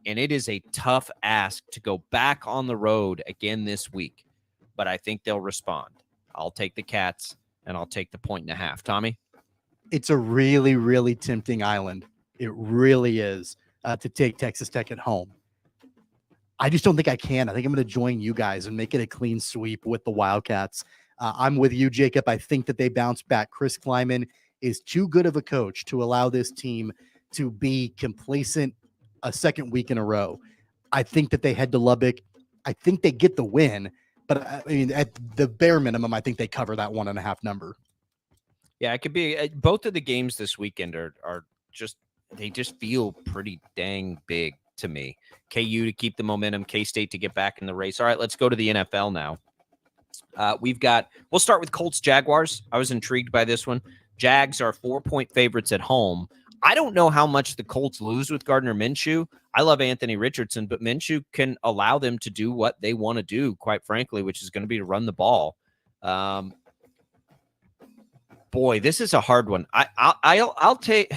And it is a tough ask to go back on the road again this week. But I think they'll respond. I'll take the Cats and I'll take the 1.5. Tommy? It's a really, really tempting island. It really is to take Texas Tech at home. I just don't think I can. I think I'm going to join you guys and make it a clean sweep with the Wildcats. I'm with you, Jacob. I think that they bounce back. Chris Kleiman is too good of a coach to allow this team to be complacent a second week in a row. I think that they head to Lubbock. I think they get the win, but I mean, at the bare minimum, I think they cover that 1.5 number. Yeah, it could be. Both of the games this weekend are just, they just feel pretty dang big to me. KU to keep the momentum, K-State to get back in the race. All right, let's go to the NFL now. We'll start with Colts Jaguars. I was intrigued by this one. Jags are 4-point favorites at home. I don't know how much the Colts lose with Gardner Minshew. I love Anthony Richardson, but Minshew can allow them to do what they want to do, quite frankly, which is going to be to run the ball. Boy, this is a hard one. I'll take.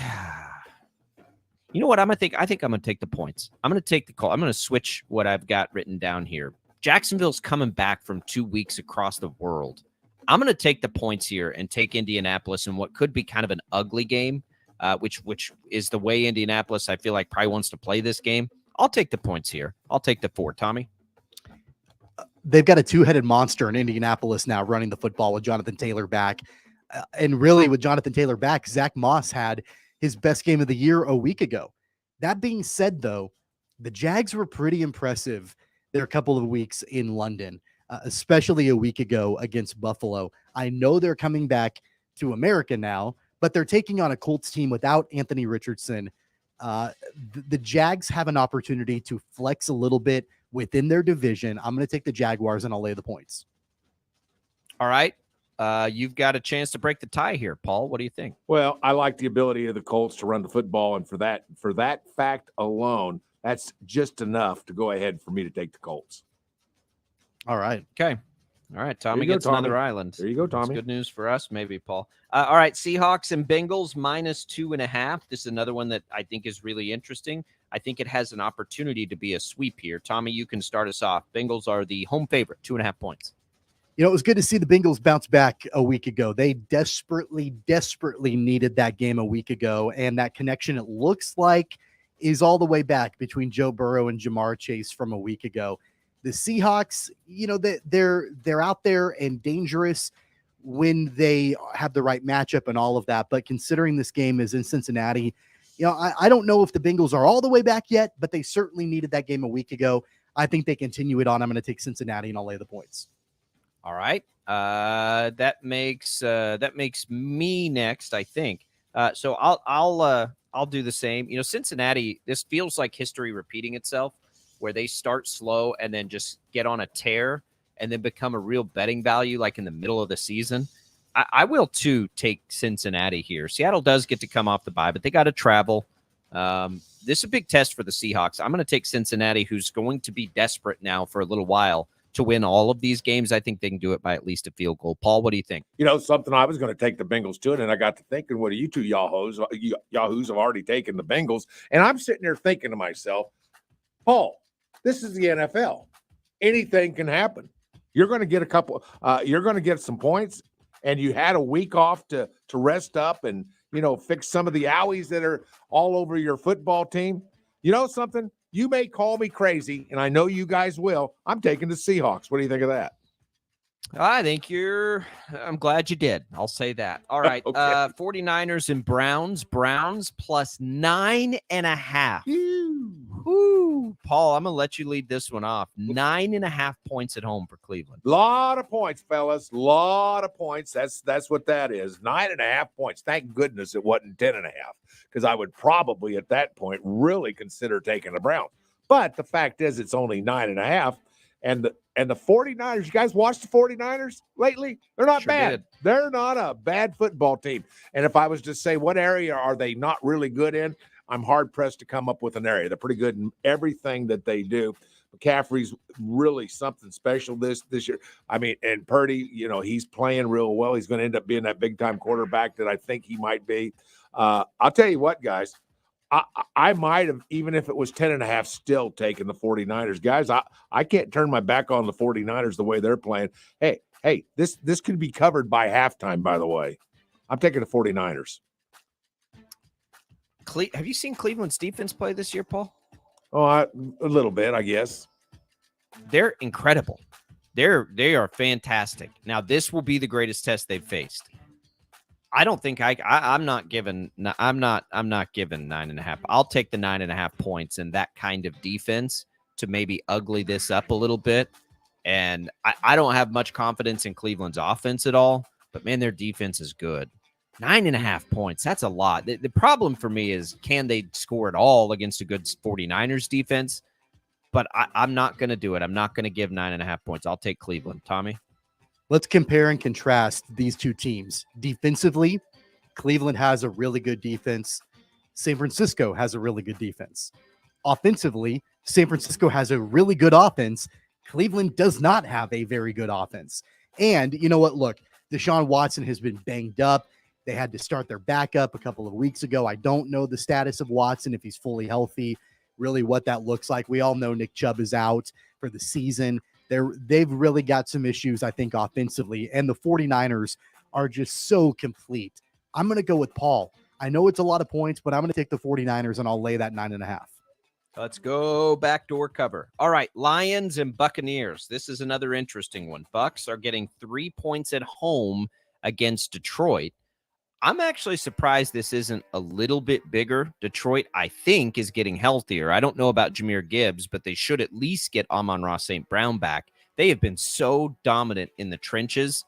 You know what I'm gonna think? I think I'm gonna take the points. I'm gonna take the call. I'm gonna switch what I've got written down here. Jacksonville's coming back from 2 weeks across the world. I'm gonna take the points here and take Indianapolis in what could be kind of an ugly game, which is the way Indianapolis I feel like probably wants to play this game. I'll take the points here. I'll take the 4. Tommy? They've got a two-headed monster in Indianapolis now running the football with Jonathan Taylor back. And really with Jonathan Taylor back, Zach Moss had his best game of the year a week ago. That being said, though, the Jags were pretty impressive there a couple of weeks in London. especially a week ago against Buffalo. I know they're coming back to America now, but they're taking on a Colts team without Anthony Richardson. The Jags have an opportunity to flex a little bit within their division. I'm going to take the Jaguars and I'll lay the points. All right. You've got a chance to break the tie here, Paul. What do you think? Well, I like the ability of the Colts to run the football, and for that fact alone, that's just enough to go ahead for me to take the Colts. All right. Okay. All right. Tommy There you go, gets Tommy. another island. There you go, Tommy. That's good news for us, maybe, Paul. All right. Seahawks and Bengals -2.5. This is another one that I think is really interesting. I think it has an opportunity to be a sweep here. Tommy, you can start us off. Bengals are the home favorite, 2.5 points. You know, it was good to see the Bengals bounce back a week ago. They desperately needed that game a week ago, and that connection, it looks like, is all the way back between Joe Burrow and Jamar Chase from a week ago. The Seahawks, you know, they're out there and dangerous when they have the right matchup and all of that. But considering this game is in Cincinnati, you know, I don't know if the Bengals are all the way back yet, but they certainly needed that game a week ago. I think they continue it on. I'm going to take Cincinnati and I'll lay the points. All right. That makes me next, I think. So I'll do the same. You know, Cincinnati, this feels like history repeating itself, where they start slow and then just get on a tear and then become a real betting value like in the middle of the season. I will too take Cincinnati here. Seattle does get to come off the bye, but they got to travel. This is a big test for the Seahawks. I'm going to take Cincinnati, who's going to be desperate now for a little while to win all of these games. I think they can do it by at least a field goal. Paul, what do you think? You know, something I was going to take the Bengals too, and then I got to thinking, what are you two yahoos have already taken the Bengals? And I'm sitting there thinking to myself, Paul, this is the NFL. Anything can happen. You're going to get you're going to get some points, and you had a week off to rest up and, you know, fix some of the owies that are all over your football team. You know something? You may call me crazy, and I know you guys will. I'm taking the Seahawks. What do you think of that? I think I'm glad you did. I'll say that. All right. Okay. 49ers and Browns plus 9.5. Woo. Paul, I'm going to let you lead this one off. 9.5 points at home for Cleveland. Lot of points, fellas. Lot of points. That's what that is. 9.5 points. Thank goodness it wasn't 10.5, because I would probably at that point really consider taking the Browns. But the fact is, it's only 9.5. And the 49ers, you guys watch the 49ers lately? They're not bad. Did. They're not a bad football team. And if I was to say what area are they not really good in, I'm hard-pressed to come up with an area. They're pretty good in everything that they do. McCaffrey's really something special this year. I mean, and Purdy, you know, he's playing real well. He's going to end up being that big-time quarterback that I think he might be. I'll tell you what, guys. I might have, even if it was 10.5, still taken the 49ers. Guys, I can't turn my back on the 49ers the way they're playing. Hey, this could be covered by halftime, by the way. I'm taking the 49ers. Have you seen Cleveland's defense play this year, Paul? Oh, a little bit, I guess. They're incredible. They are fantastic. Now, this will be the greatest test they've faced. I don't think I'm not giving 9.5. I'll take the 9.5 points and that kind of defense to maybe ugly this up a little bit. And I don't have much confidence in Cleveland's offense at all, but man, their defense is good. 9.5 points. That's a lot. The problem for me is, can they score at all against a good 49ers defense? But I'm not going to do it. I'm not going to give 9.5 points. I'll take Cleveland. Tommy? Let's compare and contrast these two teams. Defensively, Cleveland has a really good defense. San Francisco has a really good defense. Offensively, San Francisco has a really good offense. Cleveland does not have a very good offense. And you know what? Look, Deshaun Watson has been banged up. They had to start their backup a couple of weeks ago. I don't know the status of Watson, if he's fully healthy, really what that looks like. We all know Nick Chubb is out for the season. They've really got some issues, I think, offensively. And the 49ers are just so complete. I'm going to go with Paul. I know it's a lot of points, but I'm going to take the 49ers and I'll lay that 9.5. Let's go backdoor cover. All right, Lions and Buccaneers. This is another interesting one. Bucs are getting 3 points at home against Detroit. I'm actually surprised this isn't a little bit bigger. Detroit, I think, is getting healthier. I don't know about Jahmyr Gibbs, but they should at least get Amon-Ra St. Brown back. They have been so dominant in the trenches.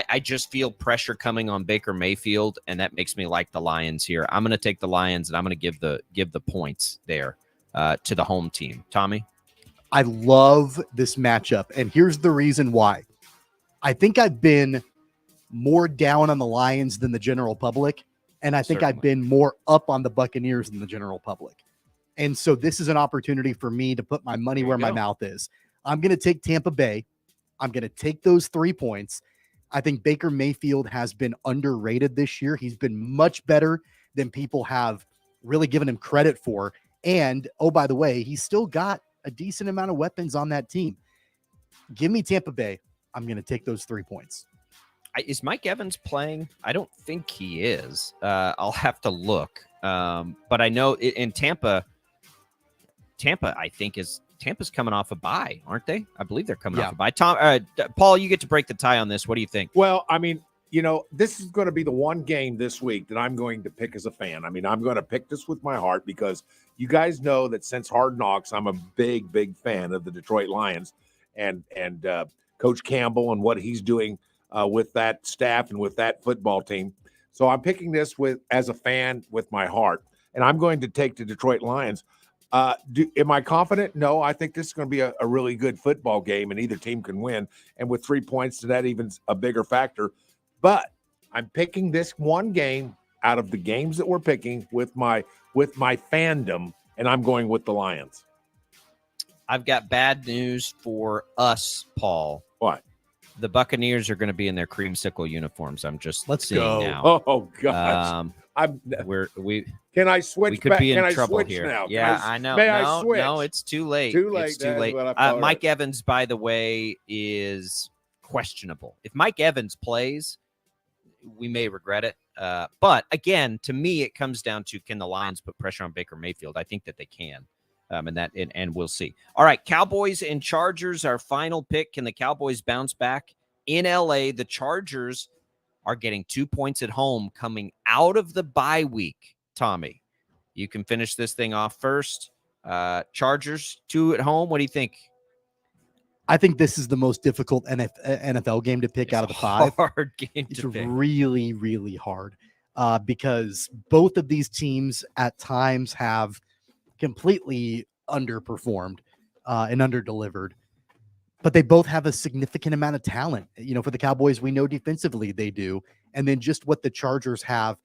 I just feel pressure coming on Baker Mayfield, and that makes me like the Lions here. I'm going to take the Lions, and I'm going to give the points there to the home team. Tommy? I love this matchup, and here's the reason why. I think I've been more down on the Lions than the general public, and I think I've been more up on the Buccaneers than the general public. And so this is an opportunity for me to put my money where my mouth is. I'm going to take Tampa Bay. I'm going to take those 3 points. I think Baker Mayfield has been underrated this year. He's been much better than people have really given him credit for. And, oh, by the way, he's still got a decent amount of weapons on that team. Give me Tampa Bay. I'm going to take those 3 points. Is Mike Evans playing? I don't think he is. I'll have to look. But I know in Tampa, I think Tampa's coming off a bye, aren't they? I believe they're coming off a bye. Paul, you get to break the tie on this. What do you think? Well, I mean, this is going to be the one game this week that I'm going to pick as a fan. I mean, I'm going to pick this with my heart because you guys know that since Hard Knocks, I'm a big, big fan of the Detroit Lions and Coach Campbell and what he's doing with that staff and with that football team. So I'm picking this as a fan with my heart, and I'm going to take the Detroit Lions. Am I confident? No, I think this is going to be a really good football game, and either team can win. And with 3 points to that, even a bigger factor. But I'm picking this one game out of the games that we're picking with my fandom, and I'm going with the Lions. I've got bad news for us, Paul. What? The Buccaneers are going to be in their creamsicle uniforms. I'm just seeing go now. Oh gosh. Can I switch? We could back? be in Can trouble I switch here. now? Yeah, I know. May I switch? No, it's too late. Too late. It's too late. Mike Evans, by the way, is questionable. If Mike Evans plays, we may regret it. But again, to me, it comes down to, can the Lions put pressure on Baker Mayfield? I think that they can. And we'll see. All right, Cowboys and Chargers, our final pick. Can the Cowboys bounce back in LA? The Chargers are getting 2 points at home coming out of the bye week. Tommy, you can finish this thing off first. Chargers 2 at home. What do you think? I think this is the most difficult NFL game to pick out of the 5. Hard game it's to pick. Really, really hard because both of these teams at times have completely underperformed and underdelivered, but they both have a significant amount of talent. For the Cowboys, we know defensively they do, and then just what the Chargers have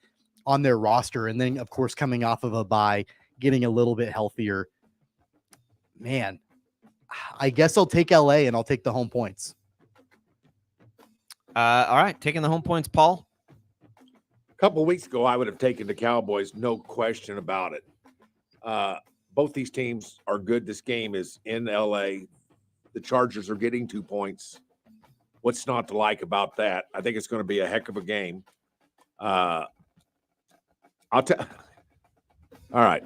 on their roster, and then of course coming off of a bye, getting a little bit healthier. Man, I guess I'll take LA and I'll take the home points. All right, taking the home points, Paul. A couple of weeks ago, I would have taken the Cowboys, no question about it. Both these teams are good. This game is in LA. The Chargers are getting 2 points. What's not to like about that? I think it's going to be a heck of a game. All right.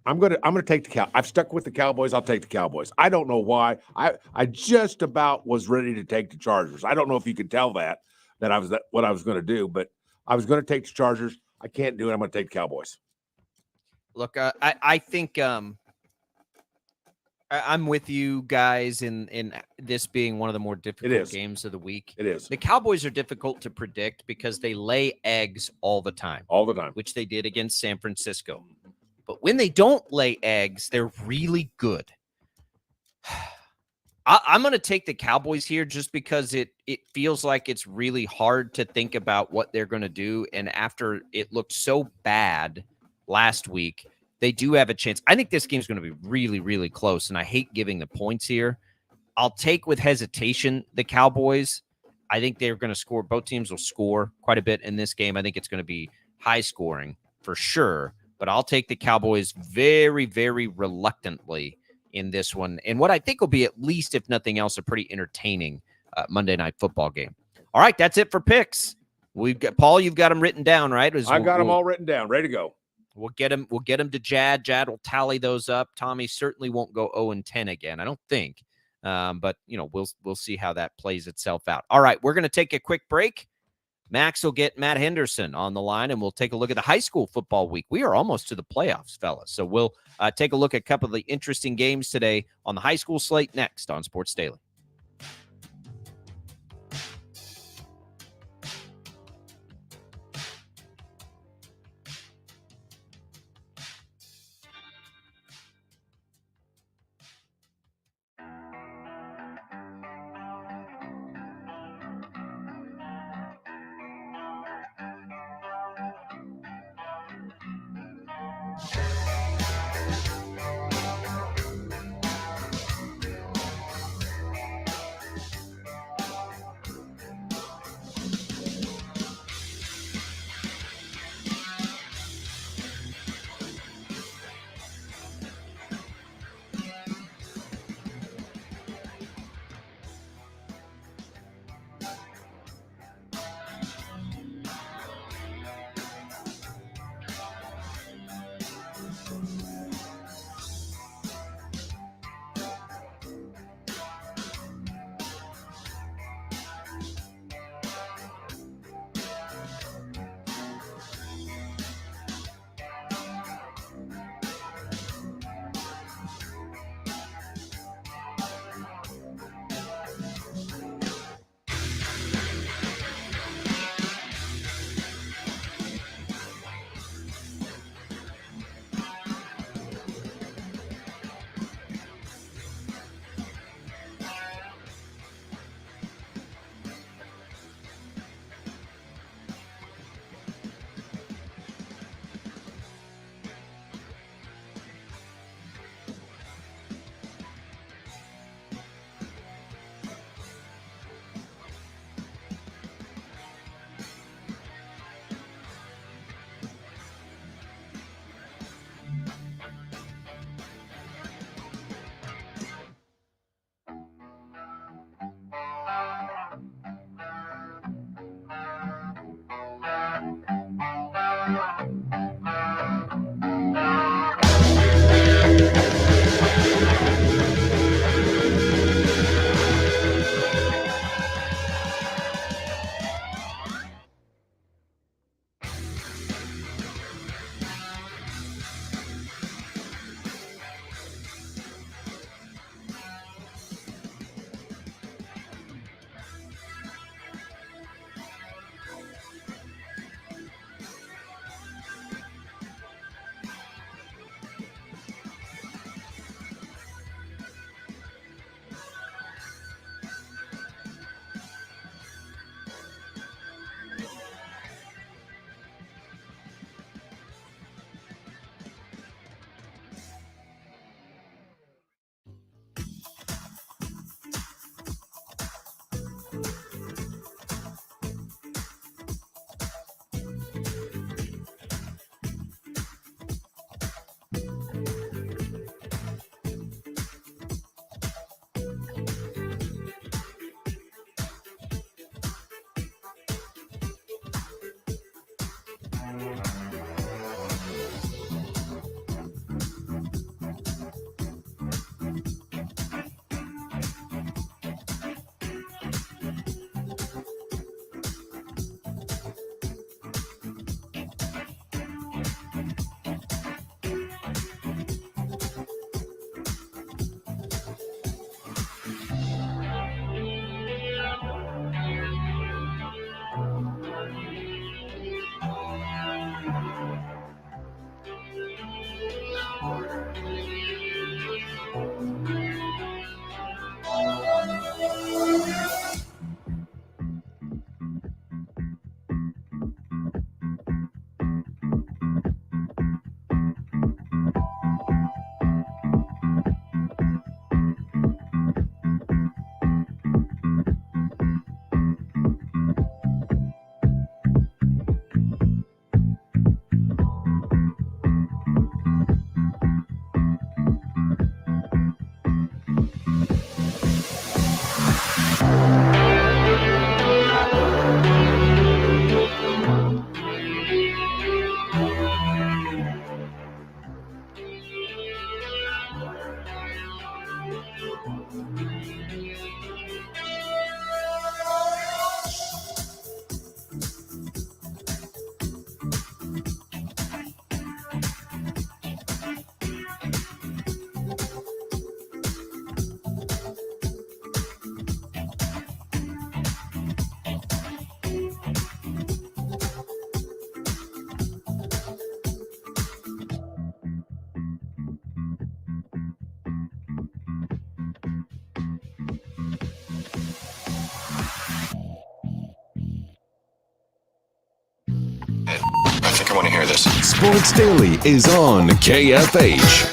I'm gonna take the Cow. I've stuck with the Cowboys. I'll take the Cowboys. I don't know why. I just about was ready to take the Chargers. I don't know if you could tell that I was what I was going to do, but I was going to take the Chargers. I can't do it. I'm going to take the Cowboys. Look, I think I'm with you guys in this being one of the more difficult games of the week. It is. The Cowboys are difficult to predict because they lay eggs all the time. All the time. Which they did against San Francisco. But when they don't lay eggs, they're really good. I'm going to take the Cowboys here just because it feels like it's really hard to think about what they're going to do. And after it looked so bad last week, they do have a chance. I think this game's going to be really, really close, and I hate giving the points here. I'll take with hesitation the Cowboys. I think they're going to score. Both teams will score quite a bit in this game. I think it's going to be high scoring for sure, but I'll take the Cowboys very, very reluctantly in this one. And what I think will be, at least, if nothing else, a pretty entertaining Monday Night Football game. All right, that's it for picks. We've got Paul. You've got them written down, right? I've got them all written down, ready to go. We'll get him to Jad. Jad will tally those up. Tommy certainly won't go 0-10 again, I don't think. But we'll see how that plays itself out. All right, we're going to take a quick break. Max will get Matt Henderson on the line, and we'll take a look at the high school football week. We are almost to the playoffs, fellas. So we'll take a look at a couple of the interesting games today on the high school slate next on Sports Daily. you want to hear this. Sports Daily is on KFH.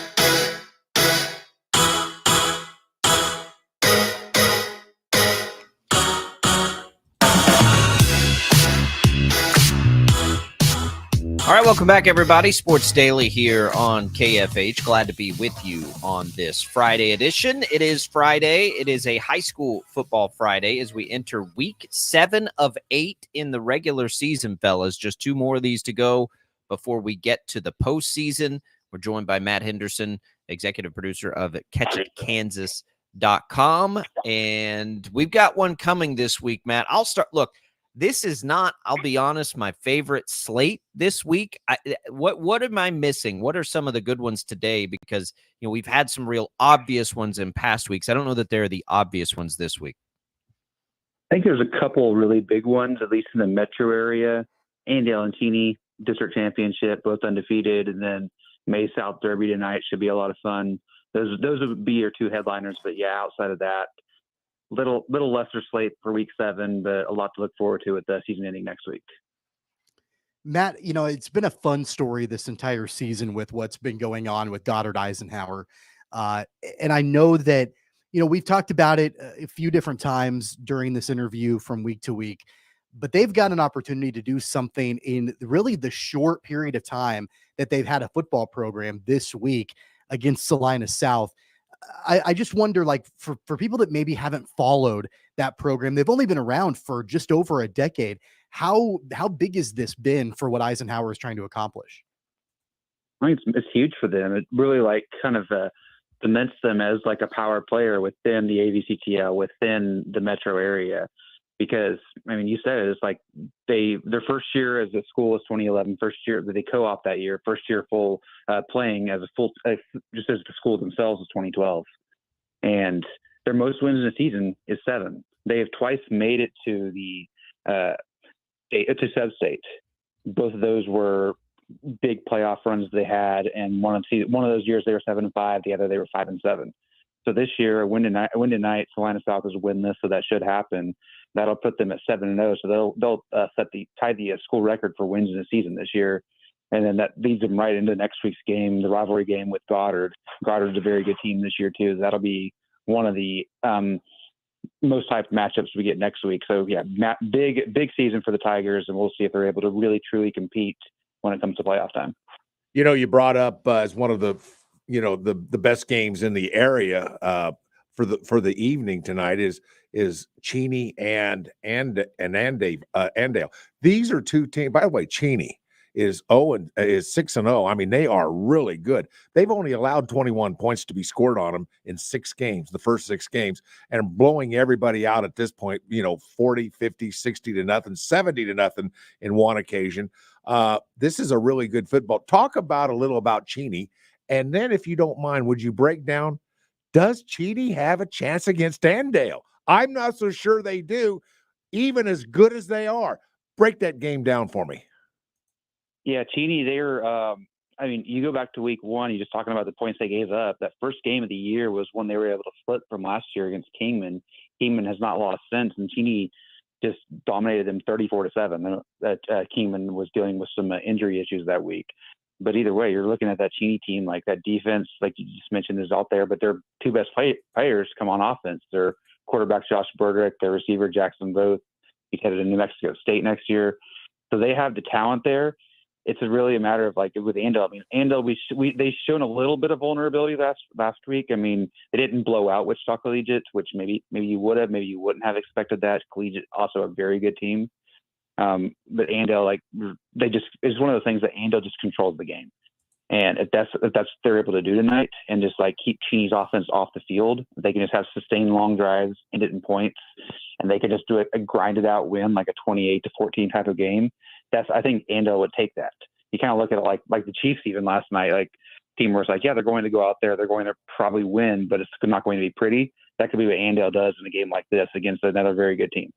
All right, welcome back, everybody. Sports Daily here on KFH. Glad to be with you on this Friday edition. It is Friday. It is a high school football Friday as we enter week 7 of 8 in the regular season, fellas. Just 2 more of these to go before we get to the postseason. We're joined by Matt Henderson, executive producer of CatchItKansas.com. And we've got one coming this week, Matt. I'll start. Look. This is not, I'll be honest, my favorite slate this week. What am I missing? What are some of the good ones today? Because, we've had some real obvious ones in past weeks. I don't know that they're the obvious ones this week. I think there's a couple really big ones, at least in the metro area. Andale and Cheney district championship, both undefeated, and then May South Derby tonight should be a lot of fun. Those would be your 2 headliners, but yeah, outside of that, little lesser slate for week 7, but a lot to look forward to with the season ending next week. Matt, it's been a fun story this entire season with what's been going on with Goddard Eisenhower. And I know that, we've talked about it a few different times during this interview from week to week, but they've got an opportunity to do something in really the short period of time that they've had a football program this week against Salina South. I just wonder, like, for people that maybe haven't followed that program, they've only been around for just over a decade. How big has this been for what Eisenhower is trying to accomplish? I think it's huge for them. It really kind of cements them as like a power player within the AVCTL, within the metro area. Because, you said it, it's like their first year as a school is 2011, first year that they co-op that year, first year full playing as a full, just as the school themselves is 2012. And their most wins in a season is 7. They have twice made it to the to sub-state. Both of those were big playoff runs they had, and one of those years they were 7-5, the other they were 5-7. So this year, a win tonight, Salina South is winless, so that should happen. That'll put them at 7-0. So they'll tie the school record for wins in a season this year, and then that leads them right into next week's game, the rivalry game with Goddard. Goddard's a very good team this year too. That'll be one of the most hyped matchups we get next week. So yeah, big season for the Tigers, and we'll see if they're able to really truly compete when it comes to playoff time. You brought up as one of the the best games in the area for the evening tonight is Cheney and Andale. These are 2 teams. By the way, Cheney is 6-0. They are really good. They've only allowed 21 points to be scored on them in 6 games, the first 6 games, and blowing everybody out at this point, 40, 50, 60-0, 70-0 in one occasion. This is a really good football. Talk a little about Cheney. And then, if you don't mind, would you break down, does Cheney have a chance against Andale? I'm not so sure they do, even as good as they are. Break that game down for me. Yeah, Cheney, they're you go back to week 1, you're just talking about the points they gave up. That first game of the year was when they were able to flip from last year against Kingman. Kingman has not lost since, and Cheney just dominated them 34-7. Kingman was dealing with some injury issues that week. But either way, you're looking at that Cheney team, like that defense, like you just mentioned, is out there. But their 2 best players come on offense. Their quarterback, Josh Burdrick, their receiver, Jackson Both. He's headed to New Mexico State next year. So they have the talent there. It's really a matter of, like, with Andale. Andale, they've shown a little bit of vulnerability last week. They didn't blow out Wichita Collegiate, which maybe you would have, maybe you wouldn't have expected that. Collegiate also a very good team. But Andale, it's one of those things that Andale just controls the game. And if that's they're able to do tonight, and just keep Cheney's offense off the field, they can just have sustained long drives, end it in points, and they can just do a grinded out win, like a 28-14 type of game. I think Andale would take that. You kind of look at it like the Chiefs even last night, team where it's they're going to go out there, they're going to probably win, but it's not going to be pretty. That could be what Andale does in a game like this against another very good team.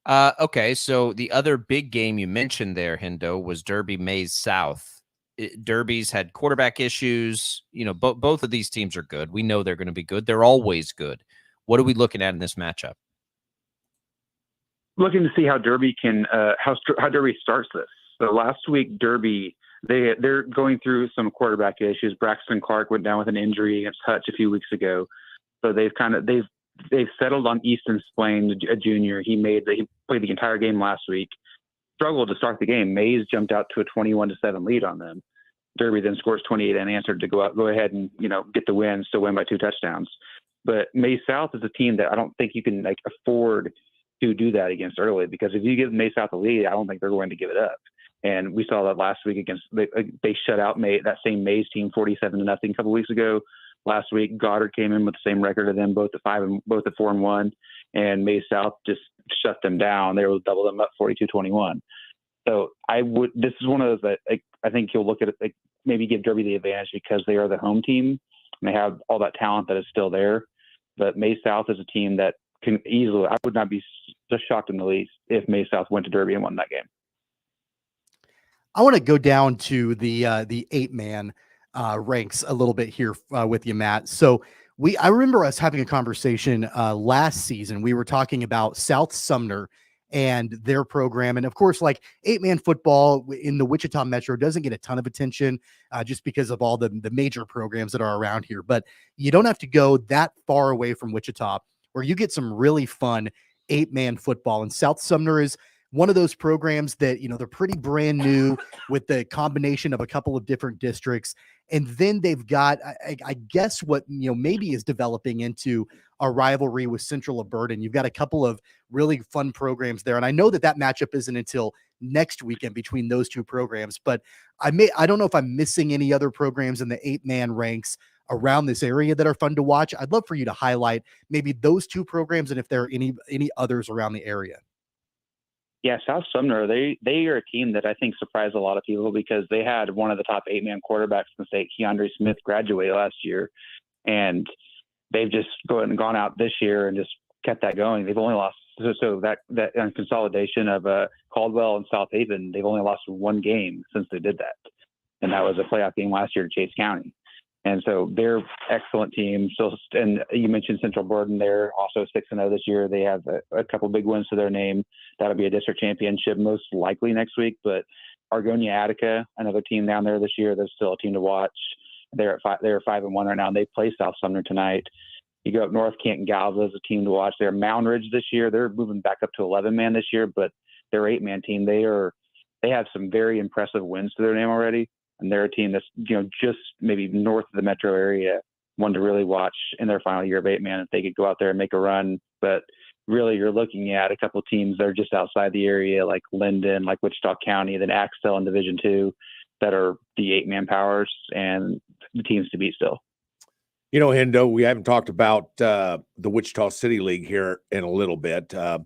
Okay, so the other big game you mentioned there, Hendo, was Derby Mays South. Derby's had quarterback issues. Both of these teams are good. We know they're going to be good. They're always good. What are we looking at in this matchup? Looking to see how Derby how Derby starts this. So last week, Derby, they're going through some quarterback issues. Braxton Clark went down with an injury against Hutch a few weeks ago. So they've settled on Easton Splain, a junior. He played the entire game last week. Struggled to start the game. Mays jumped out to a 21-7 lead on them. Derby then scores 28 and answered to go ahead and get the win, still win by 2 touchdowns. But Mays South is a team that I don't think you can afford to do that against early, because if you give Mays South a lead, I don't think they're going to give it up. And we saw that last week against they shut out that same Mays team 47-0 a couple weeks ago. Last week, Goddard came in with the same record of them, both at 4-1, and Mays South just shut them down. They were double them up 42-21. So this is one of those that I think you'll look at it, maybe give Derby the advantage because they are the home team and they have all that talent that is still there. But Mays South is a team that can easily, I would not be just shocked in the least if Mays South went to Derby and won that game. I want to go down to the 8-man ranks a little bit here with you, Matt. So I remember us having a conversation last season. We were talking about South Sumner and their program. And of course, 8-man football in the Wichita Metro doesn't get a ton of attention just because of all the major programs that are around here. But you don't have to go that far away from Wichita where you get some really fun 8-man football. And South Sumner is one of those programs that, they're pretty brand new with the combination of a couple of different districts. And then they've got, I guess what, maybe is developing into a rivalry with Central Alberta. You've got a couple of really fun programs there. And I know that matchup isn't until next weekend between those two programs, but I don't know if I'm missing any other programs in the 8-man ranks around this area that are fun to watch. I'd love for you to highlight maybe those two programs and if there are any others around the area. Yeah, South Sumner, they are a team that I think surprised a lot of people because they had one of the top 8-man quarterbacks in the state, Keandre Smith, graduate last year. And they've just gone out this year and just kept that going. They've only lost, so that consolidation of Caldwell and South Haven, they've only lost one game since they did that. And that was a playoff game last year to Chase County. And so they're excellent team. So, and you mentioned Central Burden, they're also 6-0 this year. They have a couple big wins to their name. That'll be a district championship most likely next week. But Argonia Attica, another team down there this year, they're still a team to watch. They're 5-1 right now, and they play South Sumner tonight. You go up north, Canton Galva is a team to watch. They're Mound Ridge this year. They're moving back up to 11-man this year, but they're 8-man team. They have some very impressive wins to their name already. And they're a team that's, just maybe north of the metro area, one to really watch in their final year of 8-man if they could go out there and make a run. But really, you're looking at a couple of teams that are just outside the area, like Linden, like Wichita County, then Axtell in Division II, that are the 8-man powers and the teams to beat still. Hendo, we haven't talked about the Wichita City League here in a little bit. I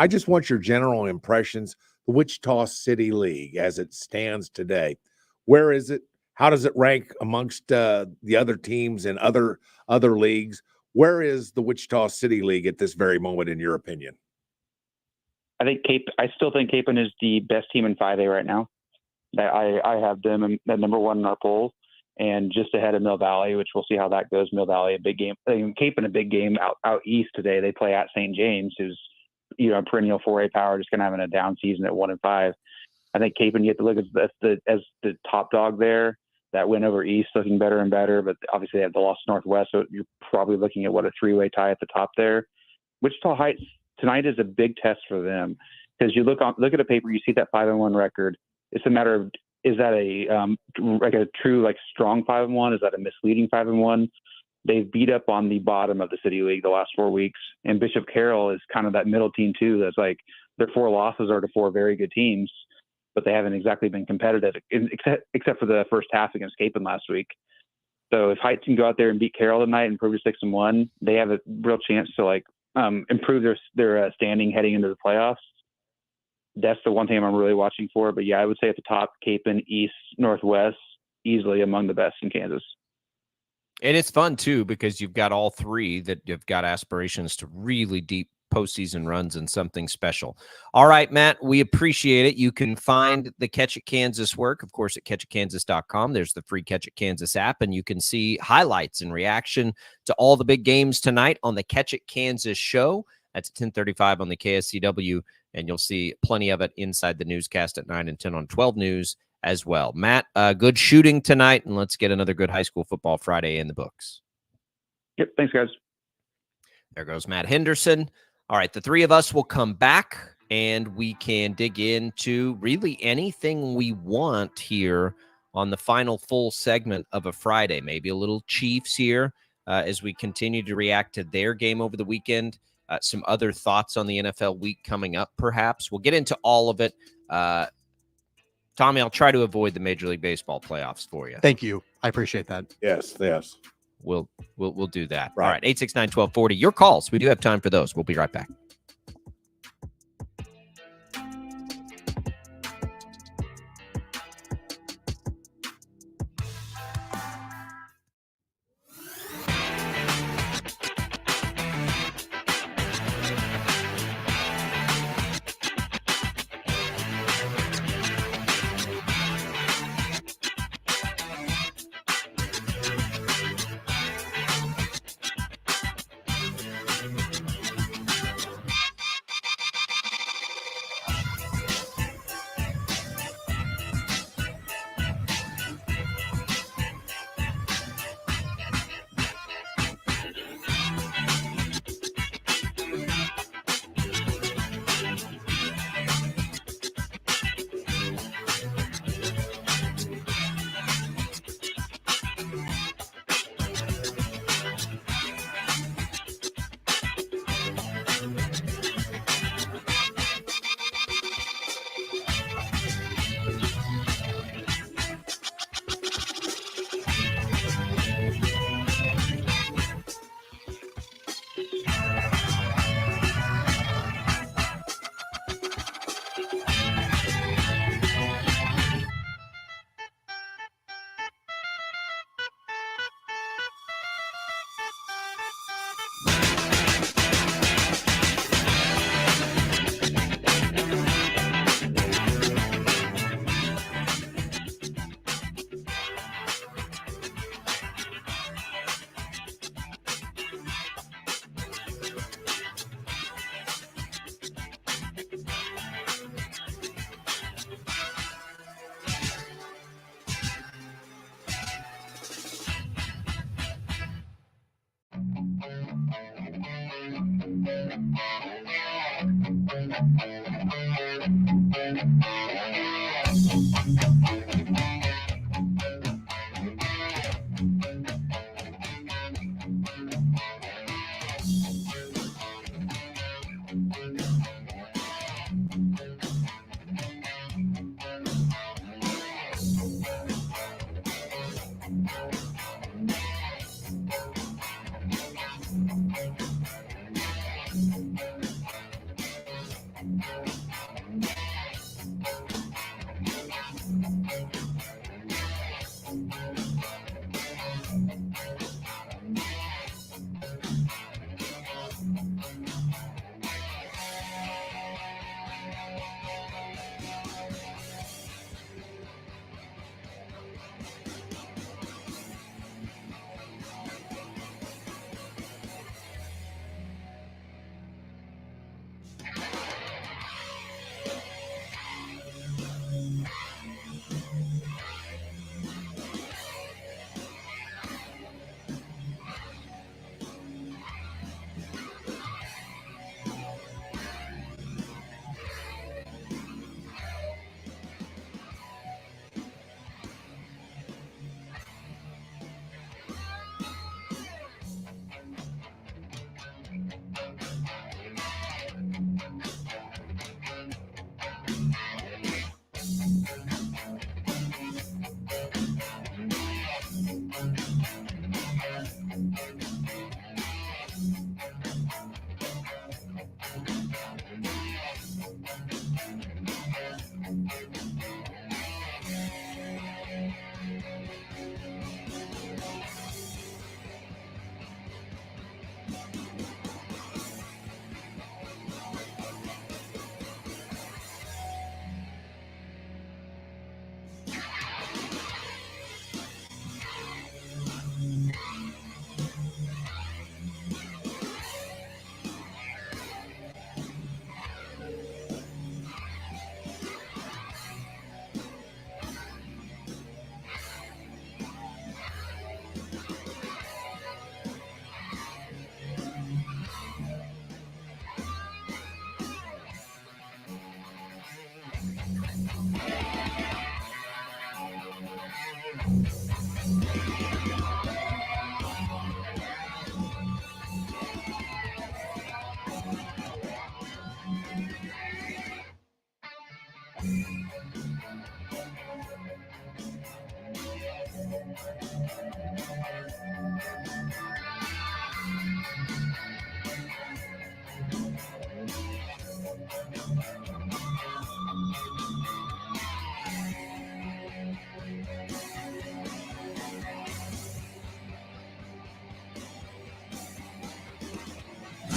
just want your general impressions. The Wichita City League as it stands today. Where is it? How does it rank amongst the other teams and other leagues? Where is the Wichita City League at this very moment, in your opinion? I still think Capon is the best team in 5A right now. I have them at number 1 in our poll, and just ahead of Mill Valley, which we'll see how that goes. Mill Valley, a big game. Capon, a big game out east today. They play at St. James, who's a perennial 4A power, just kind of having a down season at 1-5. I think Capon, you have to look as the top dog there. That win over East looking better and better, but obviously they have the loss to Northwest, so you're probably looking at a 3-way tie at the top there. Wichita Heights tonight is a big test for them because you look at a paper, you see that 5-1 record. It's a matter of, is that a true strong 5-1? Is that a misleading 5-1? They've beat up on the bottom of the City League the last 4 weeks, and Bishop Carroll is kind of that middle team too. That's their 4 losses are to 4 very good teams, but they haven't exactly been competitive, except for the first half against Capon last week. So if Heights can go out there and beat Carroll tonight and prove to 6-1, they have a real chance to improve their standing heading into the playoffs. That's the one thing I'm really watching for. But yeah, I would say at the top, Capon, East, Northwest, easily among the best in Kansas. And it's fun too, because you've got all 3 that have got aspirations to really deep postseason runs and something special. All right, Matt, we appreciate it. You can find the Catch It Kansas work, of course, at catchitkansas.com. There's the free Catch It Kansas app, and you can see highlights and reaction to all the big games tonight on the Catch It Kansas show. That's 10:35 on the KSCW, and you'll see plenty of it inside the newscast at 9 and 10 on 12 News as well. Matt, good shooting tonight, and let's get another good high school football Friday in the books. Yep. Thanks, guys. There goes Matt Henderson. All right, the three of us will come back, and we can dig into really anything we want here on the final full segment of a Friday. Maybe a little Chiefs here as we continue to react to their game over the weekend. Some other thoughts on the NFL week coming up, perhaps. We'll get into all of it. Tommy, I'll try to avoid the Major League Baseball playoffs for you. Thank you. I appreciate that. Yes. We'll do that. Right. All right, 869-1240. Your calls. We do have time for those. We'll be right back.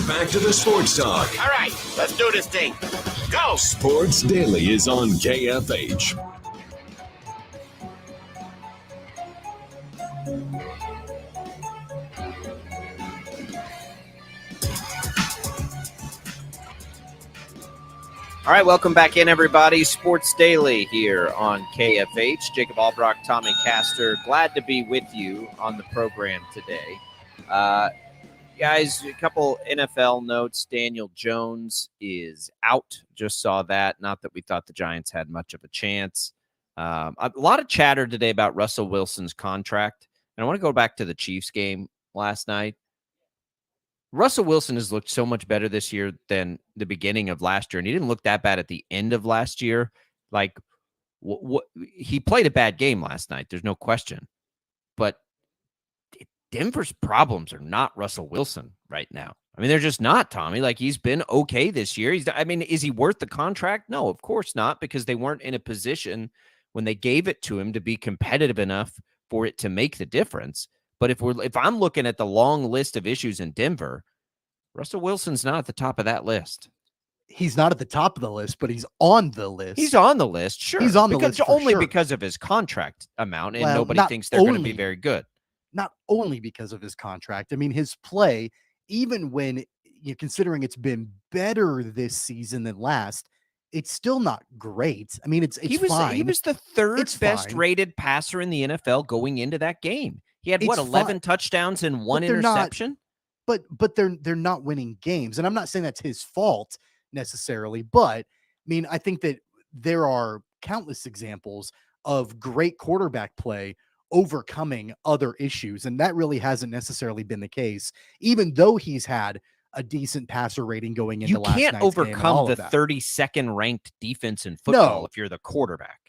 Back to the sports talk. All right, let's do this thing. Go! Sports Daily is on KFH. All right, welcome back in, everybody. Sports Daily here on KFH. Jacob Albracht, Tommy Castor. Glad to be with you on the program today. Guys, a couple NFL notes. Daniel Jones is out. Just saw that. Not that we thought the Giants had much of a chance. A lot of chatter today about Russell Wilson's contract. And I want to go back to the Chiefs game last night. Russell Wilson has looked so much better this year than the beginning of last year, and he didn't look that bad at the end of last year. Like, he played a bad game last night. There's no question. But Denver's problems are not Russell Wilson right now. I mean, they're just not, Tommy. Like, he's been okay this year. Is he worth the contract? No, of course not, because they weren't in a position when they gave it to him to be competitive enough for it to make the difference. But if I'm looking at the long list of issues in Denver, Russell Wilson's not at the top of that list. He's not at the top of the list, but he's on the list. He's on the list, sure. He's on the list only sure. because of his contract amount, and Well, nobody thinks they're going to be very good. Not only because of his contract. I mean, his play, even when you're considering it's been better this season than last, it's still not great. I mean, it's fine. He was the third best rated passer in the NFL going into that game. He had 11 touchdowns and one interception. But they're not winning games. And I'm not saying that's his fault necessarily, but I mean, I think that there are countless examples of great quarterback play overcoming other issues. And that really hasn't necessarily been the case, even though he's had a decent passer rating going into last night's game. You can't overcome the 32nd ranked defense in football if you're the quarterback.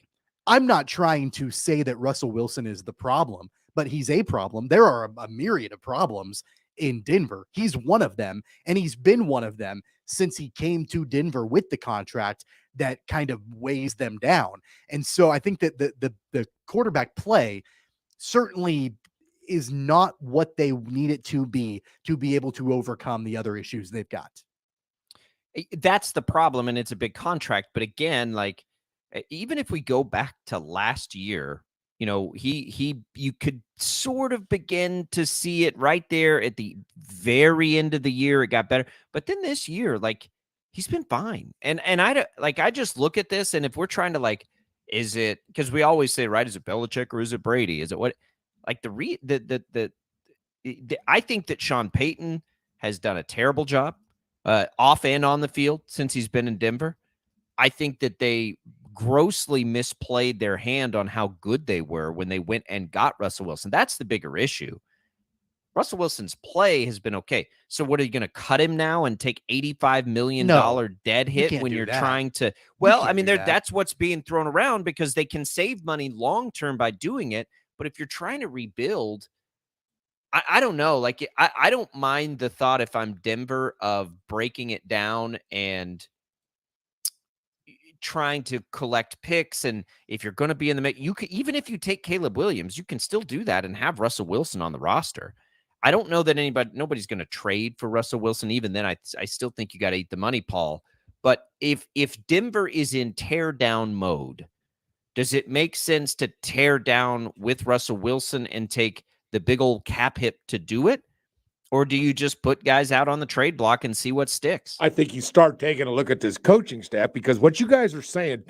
I'm not trying to say that Russell Wilson is the problem, but he's a problem. There are a myriad of problems in Denver. He's one of them, and he's been one of them since he came to Denver with the contract that kind of weighs them down. And so I think that the quarterback play certainly is not what they need it to be able to overcome the other issues they've got. That's the problem, and it's a big contract. But again, like, even if we go back to last year, you know, you could sort of begin to see it right there at the very end of the year. It got better, but then this year, like, he's been fine. And I just look at this, and if we're trying to, like, is it, because we always say, right, is it Belichick or is it Brady? Is it what? Like, I think that Sean Payton has done a terrible job off and on the field since he's been in Denver. I think that they grossly misplayed their hand on how good they were when they went and got Russell Wilson. That's the bigger issue. Russell Wilson's play has been okay. So what, are you going to cut him now and take $85 million dead hit when you're trying to? Well, I mean, that's what's being thrown around because they can save money long-term by doing it. But if you're trying to rebuild, I don't know. Like, I don't mind the thought, if I'm Denver, of breaking it down and trying to collect picks. And if you're going to be in the mix, you could, even if you take Caleb Williams, you can still do that and have Russell Wilson on the roster. I don't know that nobody's going to trade for Russell Wilson. Even then, I still think you got to eat the money, Paul. But if Denver is in tear down mode, does it make sense to tear down with Russell Wilson and take the big old cap hit to do it? Or do you just put guys out on the trade block and see what sticks? I think you start taking a look at this coaching staff, because what you guys are saying,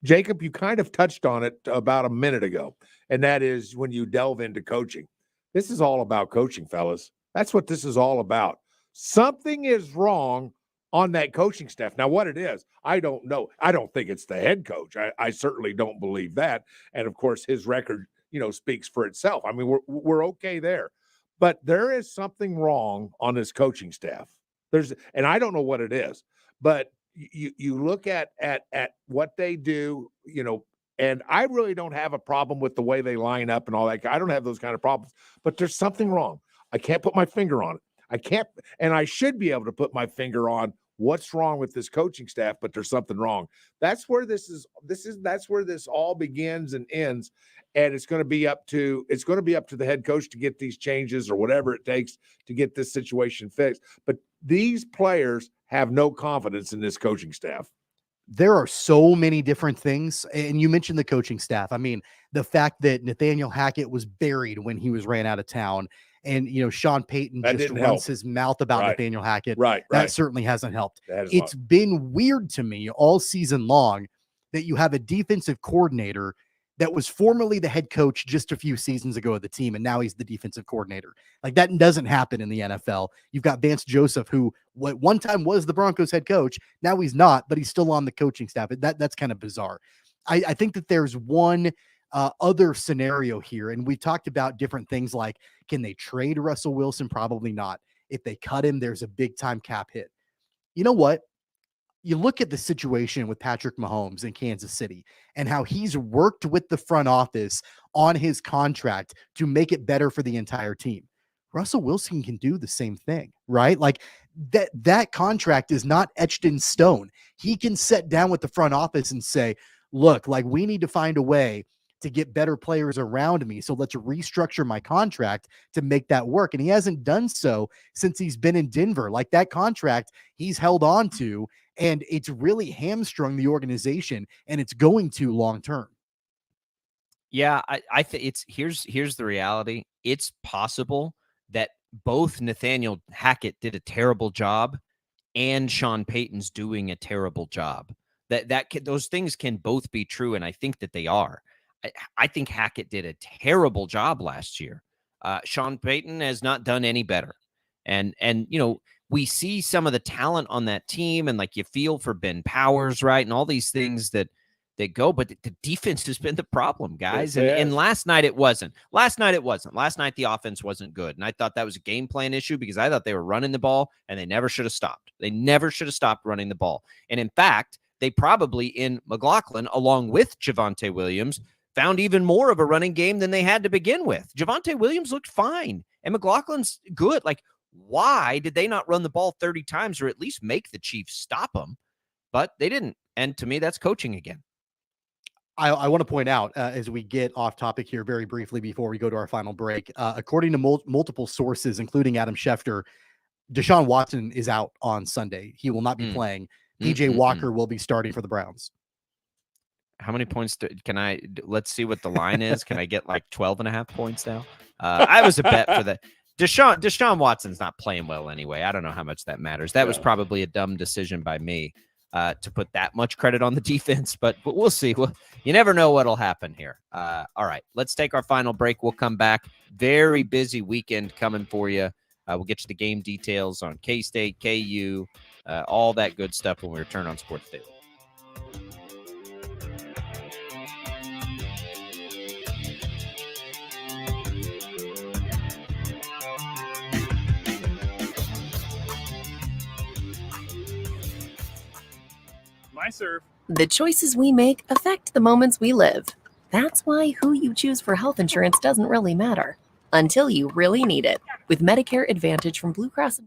Jacob, you kind of touched on it about a minute ago, and that is when you delve into coaching. This is all about coaching, fellas. That's what this is all about. Something is wrong on that coaching staff. Now, what it is, I don't know. I don't think it's the head coach. I certainly don't believe that. And, of course, his record, speaks for itself. I mean, we're okay there. But there is something wrong on this coaching staff. And I don't know what it is, but you look at what they do, and I really don't have a problem with the way they line up and all that. I don't have those kind of problems, but there's something wrong. I can't put my finger on it. I can't, and I should be able to put my finger on what's wrong with this coaching staff, but there's something wrong. That's where that's where this all begins and ends. And it's going to be up to the head coach to get these changes or whatever it takes to get this situation fixed. But these players have no confidence in this coaching staff. There are so many different things. And you mentioned the coaching staff. I mean, the fact that Nathaniel Hackett was buried when he was ran out of town. And, Sean Payton just runs his mouth about Nathaniel Hackett. That certainly hasn't helped. It's been weird to me all season long that you have a defensive coordinator that was formerly the head coach just a few seasons ago of the team, and now he's the defensive coordinator. Like, that doesn't happen in the NFL. You've got Vance Joseph, who one time was the Broncos head coach. Now he's not, but he's still on the coaching staff. That's kind of bizarre. I think that there's one other scenario here, and we talked about different things like, can they trade Russell Wilson? Probably not. If they cut him, there's a big-time cap hit. You know what? You look at the situation with Patrick Mahomes in Kansas City and how he's worked with the front office on his contract to make it better for the entire team. Russell Wilson can do the same thing, right? Like that contract is not etched in stone. He can sit down with the front office and say, look, like, we need to find a way to get better players around me. So let's restructure my contract to make that work. And he hasn't done so since he's been in Denver. Like, that contract he's held on to, and it's really hamstrung the organization, and it's going to long term. Yeah, I think here's the reality. It's possible that both Nathaniel Hackett did a terrible job and Sean Payton's doing a terrible job. Those things can both be true, and I think that they are. I think Hackett did a terrible job last year. Sean Payton has not done any better. And we see some of the talent on that team, and like, you feel for Ben Powers, right? And all these things that go, but the defense has been the problem, guys. And last night it wasn't. Last night the offense wasn't good. And I thought that was a game plan issue because I thought they were running the ball and they never should have stopped. They never should have stopped running the ball. And in fact, they probably in McLaughlin, along with Javonte Williams, found even more of a running game than they had to begin with. Javonte Williams looked fine and McLaughlin's good. Like, why did they not run the ball 30 times or at least make the Chiefs stop them? But they didn't. And to me, that's coaching again. I want to point out, as we get off topic here very briefly before we go to our final break, according to multiple sources, including Adam Schefter, Deshaun Watson is out on Sunday. He will not be playing. PJ Walker will be starting for the Browns. How many points let's see what the line is. Can I get like 12.5 points now? I was a bet for that. Deshaun Watson's not playing well anyway. I don't know how much that matters. That was probably a dumb decision by me to put that much credit on the defense, but we'll see. You never know what'll happen here. All right, let's take our final break. We'll come back. Very busy weekend coming for you. We'll get you the game details on K-State, KU, all that good stuff when we return on Sports Daily. My serve. The choices we make affect the moments we live. That's why who you choose for health insurance doesn't really matter until you really need it. With Medicare Advantage from Blue Cross.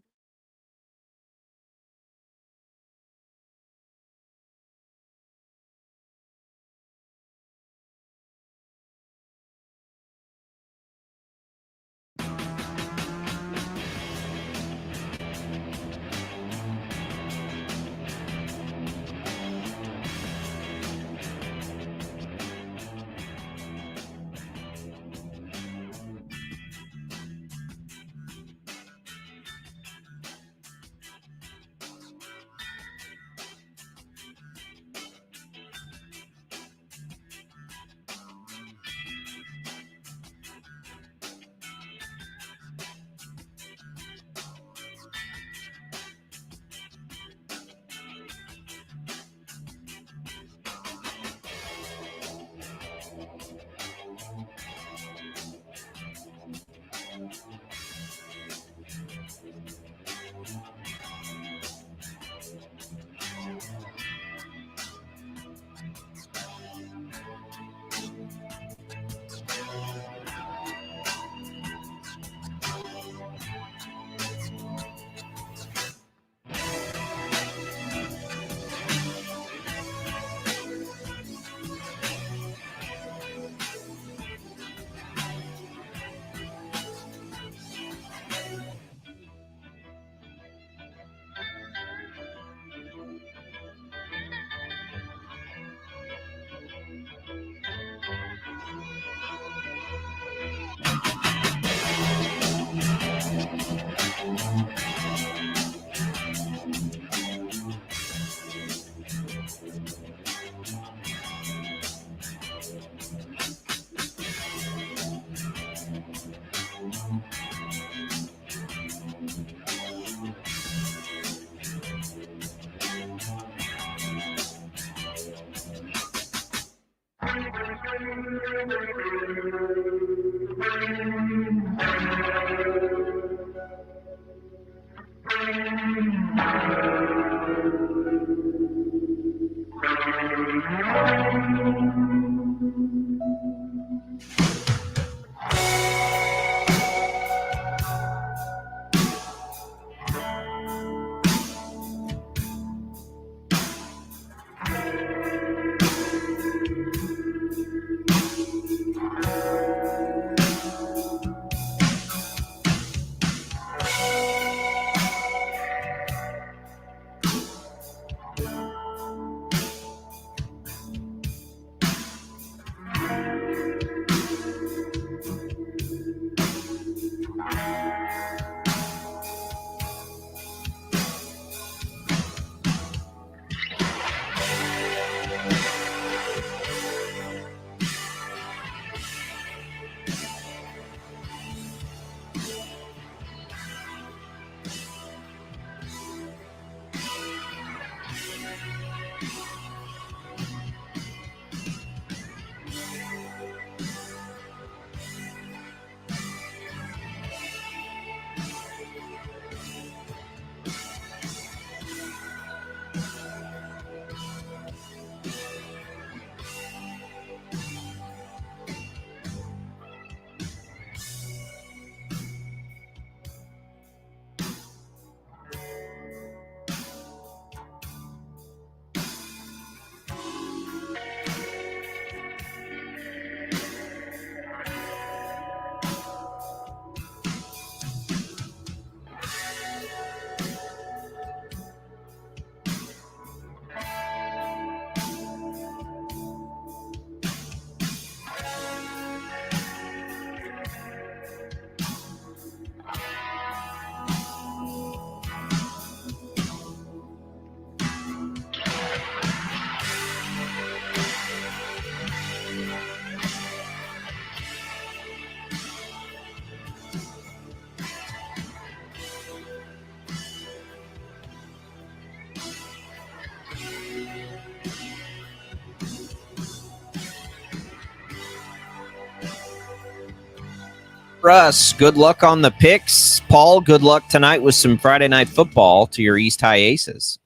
Russ, good luck on the picks. Paul, good luck tonight with some Friday night football to your East High Aces.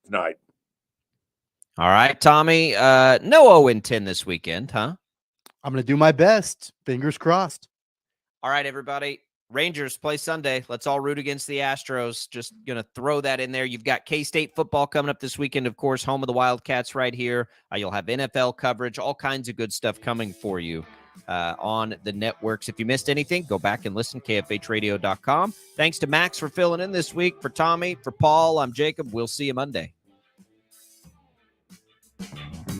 Tonight. All right, Tommy. No 0-10 this weekend, huh? I'm going to do my best. Fingers crossed. All right, everybody. Rangers play Sunday. Let's all root against the Astros. Just going to throw that in there. You've got K-State football coming up this weekend, of course, home of the Wildcats right here. You'll have NFL coverage, all kinds of good stuff coming for you on the networks. If you missed anything, go back and listen, kfhradio.com. Thanks to Max for filling in this week. For Tommy, for Paul, I'm Jacob. We'll see you Monday.